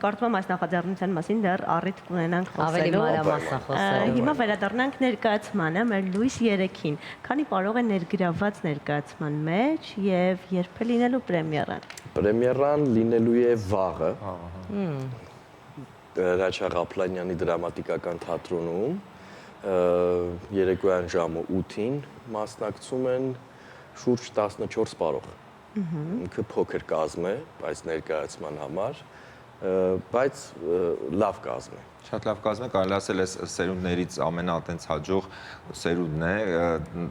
Կարծում եմ այս նախաձեռնության մասին դեռ առիթ կունենանք խոսելու։ Ավելի մանրամասն խոսելու։ Հիմա վերադառնանք ներկայացմանը, մեր լույս 3-ին։ Քանի պարող է ներգրավված ներկայացման մեջ եւ երբ է լինելու պրեմիերան։ Պրեմիերան լինելու է վաղը։ Հրաչյա Ղափլանյանի դրամատիկական թատրոնում երեկոյան ժամը 8-ին մասնակցում են շուրջ 14 պարող։ Ինքը փոքր կազմ է այս ներկայացման համար, բայց լավ կազմ է։ Շատ լավ կազմը, կարելի ասել է սերունդներից ամենատենց հաջող սերունդն է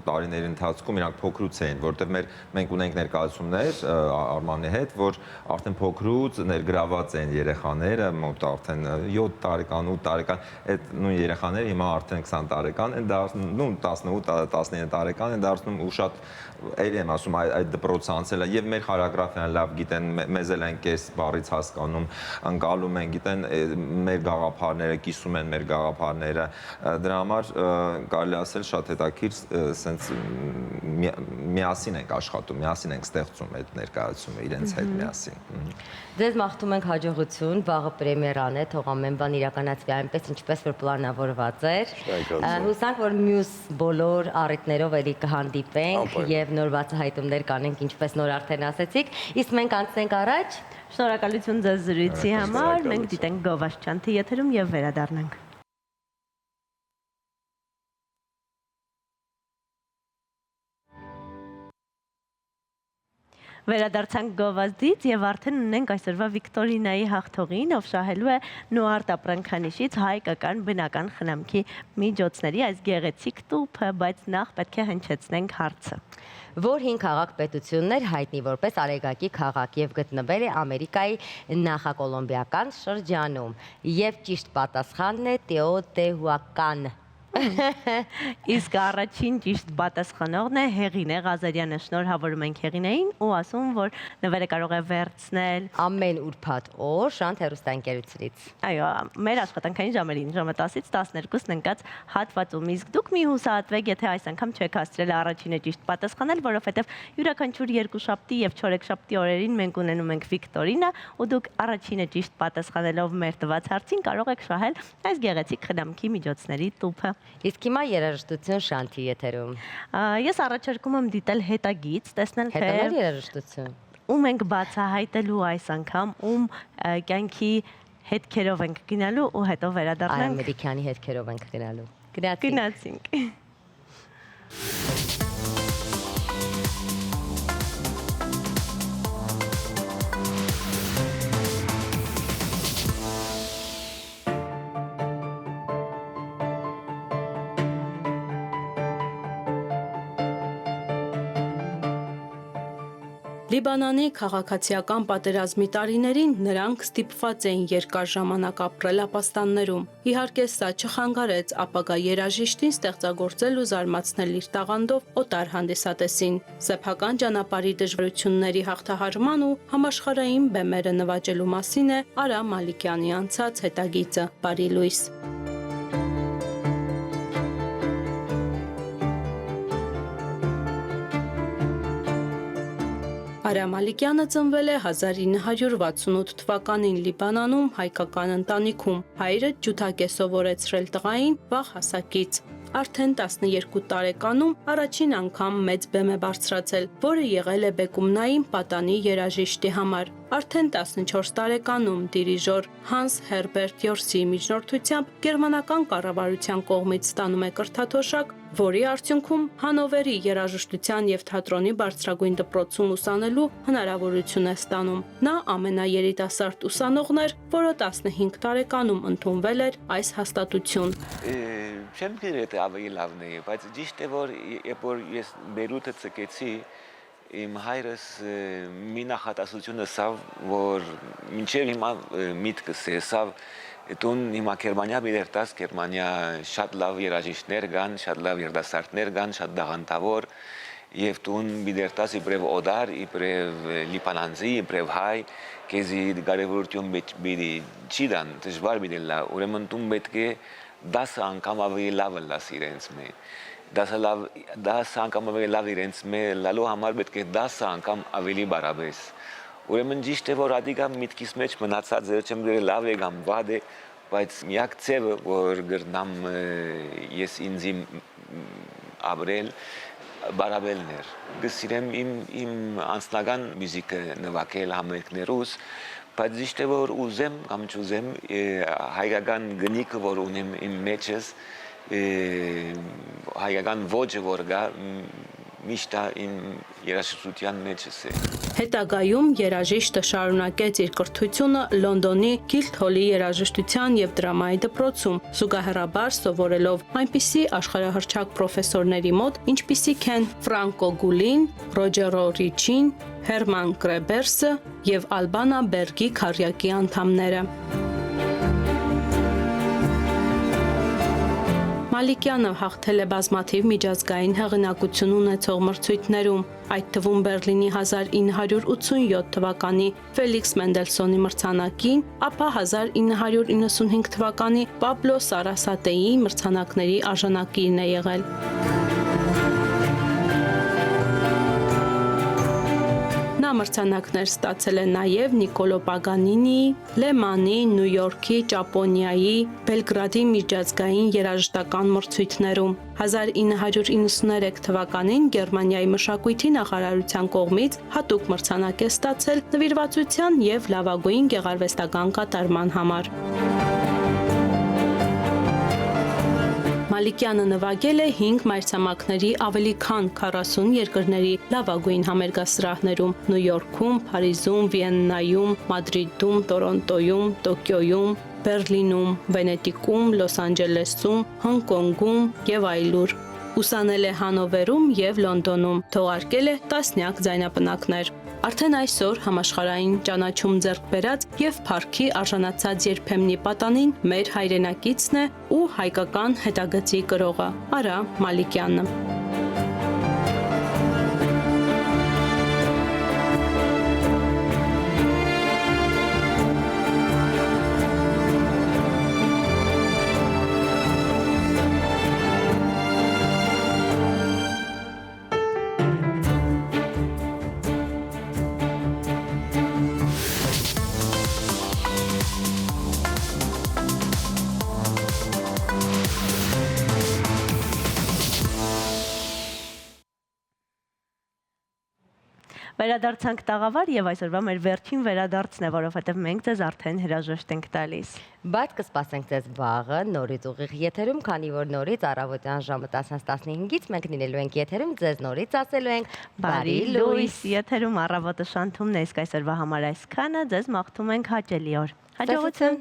տարիների ընթացքում իրանք փոքրուց էին, որտեղ մենք ունենք ներկայացումներ Արմանի հետ, որ արդեն փոքրուց ներգրաված են երեխաները, մոտ արդեն 7 տարեկան, 8 տարեկան, այդ նույն երեխաները հիմա արդեն 20 տարեկան են դառնում, 18-19 տարեկան են դառնում ու շատ եմ ասում այդ դպրոցը անցել է եւ մեր խորեոգրաֆիան լավ գիտեն, մեզ էլ են կես բառից հասկանում, անցալում են, գիտեն մեր գաղափարները, կիսում են մեր գաղափարները, դրա համար կարելի ասել շատ հետաքրքիր սենց միասին ենք աշխատում, միասին ենք ստեղծում այդ ներկայացումը իրենց հետ միասին։ Ձեզ մաղթում ենք հաջողություն, վաղը պրեմիերան է, թող ամեն բան իրականացվի այնպես, ինչպես որ պլանավորված էր։ Հուսանք, որ մյուս բոլոր առիթներով էլի կհանդիպենք եւ նոր բացահայտումներ կանենք, ինչպես նոր արդեն ասեցիք, իսկ մենք անցնենք առաջ։ Շնորհակալություն ձեզ զրույցի համար, մենք դիտենք Գովաշչանթի եթերում եւ վերադառնանք։ Վերադարձանք Գովազդից եւ արդեն ունենք այսօրվա Վիկտորինայի հաղթողին, ով շահելու է Նոարտ ապրանքանիշից հայկական բնական խնամքի միջոցների այս գեղեցիկ տուփը, բայց նախ պետք է հնչեցնենք հարցը։ Որ 5 քաղաք պետություններ հայտնի որպես արեգակի քաղաք եւ գտնվել է Ամերիկայի նախակոլումբիական շրջանում եւ ճիշտ պատասխանն է Տեոտեհուական։ Իսկ առաջին ճիշտ պատասխանողն է Հեղինե Ղազարյանը, շնորհավորում ենք Հեղինեին ու ասում, որ նվերը կարող է վերցնել ամեն ուրբաթ օր Շանթ հեռուստաընկերությունից։ Այո, մեր աշխատանքային ժամերին, ժամը 10-ից 12-ն ընկած հատվածում, իսկ դուք մի հուսահատվեք, եթե այս անգամ չեք հասցրել առաջինը ճիշտ պատասխանել, որովհետև յուրաքանչյուր երկուշաբթի եւ չորեքշաբթի օրերին մենք ունենում ենք Վիկտորինա, ու դուք առաջինը ճիշտ պատասխանելով մեր տված հարցին կարող եք շահել այս գեղեցիկ խնամքի միջոցների տուփը։ Իսկ հիմա երաժշտություն Շանթի եթերում։ Ես առաջարկում եմ դիտել հետագից, տեսնել թե հետաներ երաժշտություն։ Ում ենք բացահայտելու այս անգամ, ում կյանքի հետքերով ենք գնալու ու հետո վերադառնանք։ Ամերիկյանի հետքերով ենք գնալու։ Գնացինք։ Լիբանանի քաղաքացիական պատերազմի տարիներին նրանք ստիպված էին երկար ժամանակ ապրել ապաստաններում։ Իհարկե, սա չխանգարեց ապագա երաժիշտին ստեղծագործել ու զարմացնել իր տաղանդով օտար հանդիսատեսին։ Սեփական ճանապարհի դժվարությունների հաղթահարման ու համաշխարհային բեմերը նվաճելու մասին է Արա Մալիկյանի անցած հետագիծը։ Բարի լույս։ Արա Մալիկյանը ծնվել է 1968 թվականին Լիբանանում հայկական ընտանիքում։ Հայրը ջութակ է սովորեցրել տղային վաղ հասակից։ Արդեն 12 տարեկանում առաջին անգամ մեծ բեմ է բարձրացել, որը եղել է բեկումնային պատանի երաժիշտի համար։ Արդեն 14 տարեկանում դիրիժոր Հանս Հերբերտ Յորսի միջնորդությամբ գերմանական կառավարության կողմից ստանում է կրթաթոշակ, որի արդյունքում Հանովերի երաժշտության եւ թատրոնի բարձրագույն դպրոցում ուսանելու հնարավորություն է ստանում։ Նա ամենաերիտասարդ ուսանողն էր, որը 15 տարեկանում ընդունվել էր այս հաստատություն։ Չեմ գիտի թե ավելի լավն է, բայց ճիշտ է որ երբ որ ես Բեյրութը ցկեցի, իմ հայրս մի նախատեսությունը սավ, որ մինչև հիմա միտքս է սավ, տուն հիմա Գերմանիա բերտաս, Գերմանիա շատ լավ երաժիշտներ կան, շատ լավ երդասարտներ կան, շատ դաղանտավոր, եւ տուն բերտաս իբրև օդար, իբրև լիբանանցի, իբրև հայ, քեզի կարևորություն բերի չիդան, դժվար բիդելա, ուրեմն տուն պետք է 10 անգամ ավելի լավ լաս իրենց մե 10 անգամ ավելի լավ իրենց մե լալու համար պետք է 10 անգամ ավելի բարաբես ուրեմն ճիշտ է որ ադիգա միտքիս մեջ մնացած է չեմ գրել լավ է կամ վատ է բայց միակ ցևը որ գրնամ ես ինձի ապրել բարաբելներ գսիրեմ իմ անձնական մյուզիկը նվագել համերգներուս բայց ճիշտ է որ ուզեմ կամ չուզեմ հայկական գնիկը որ ունեմ իմ մեջս հայկական ոճը որ գա միշտ իմ երաժշտության մեջս է Հետագայում երաժիշտը շարունակեց իր կրթությունը Լոնդոնի Guildhall-ի երաժշտության եւ դրամայի դպրոցում, զուգահեռաբար սովորելով այնպիսի աշխարհահռչակ պրոֆեսորների մոտ, ինչպիսիք են Ֆրանկո Գուլին, Ռոջերո Ռիչին, Հերման Կրեբերսը եւ Ալբանա Բերգի քարյակի անդամները։ Մալիկյանը հաղթել է բազմաթիվ միջազգային հեղինակություն ունեցող մրցույթներում, այդ թվում Բերլինի 1987 թվականի Ֆելիքս Մենդելսոնի մրցանակին, ապա 1995 թվականի Պաբլո Սարասատեի մրցանակների արժանատիրն է եղել։ Նա մրցանակներ ստացել է նաև Նիկոլո Պագանինիի, Լեմանի, Նյու Յորքի, Ճապոնիայի, Բելգրադի միջազգային երաժշտական մրցույթներում։ 1993 թվականին Գերմանիայի մշակույթի նախարարության կողմից հատուկ մրցանակ է ստացել նվիրվածության եւ լավագույն գեղարվեստական կատարման համար։ Մալիկյանը նվագել է 5 մայրցամաքների ավելի քան 40 երկրների լավագույն համերգասրահներում՝ Նյու Յորքում, Փարիզում, Վիեննայում, Մադրիդում, Տորոնտոյում, Տոկիոյում, Բերլինում, Վենետիկում, Լոս Անջելեսում, Հոնկոնգում եւ այլուր։ Ուսանել է Հանովերում եւ Լոնդոնում, թողարկել է տասնյակ ձայնապնակներ։ Արդեն այսօր համաշխարհային ճանաչում ձեռք բերած եւ փառքի արժանացած երբեմնի պատանին մեր հայրենակիցն է ու հայկական հետագծի կրողը Արա Մալիկյանը։ Վերադարձանք տաղավար եւ այսօրվա մեր վերջին վերադարձն է, որովհետեւ մենք ձեզ արդեն հրաժեշտ ենք տալիս։ Բայց կսպասենք ձեզ վաղը նորից ուղիղ եթերում, քանի որ նորից առավոտյան ժամը 10-15-ից մենք լինելու ենք եթերում, ձեզ նորից ասելու ենք բարի լույս։ Եթերում առավոտը շանթումն է, իսկ այսօրվա համար այսքանը, ձեզ մաղթում ենք հաճելի օր։ Հաջողություն։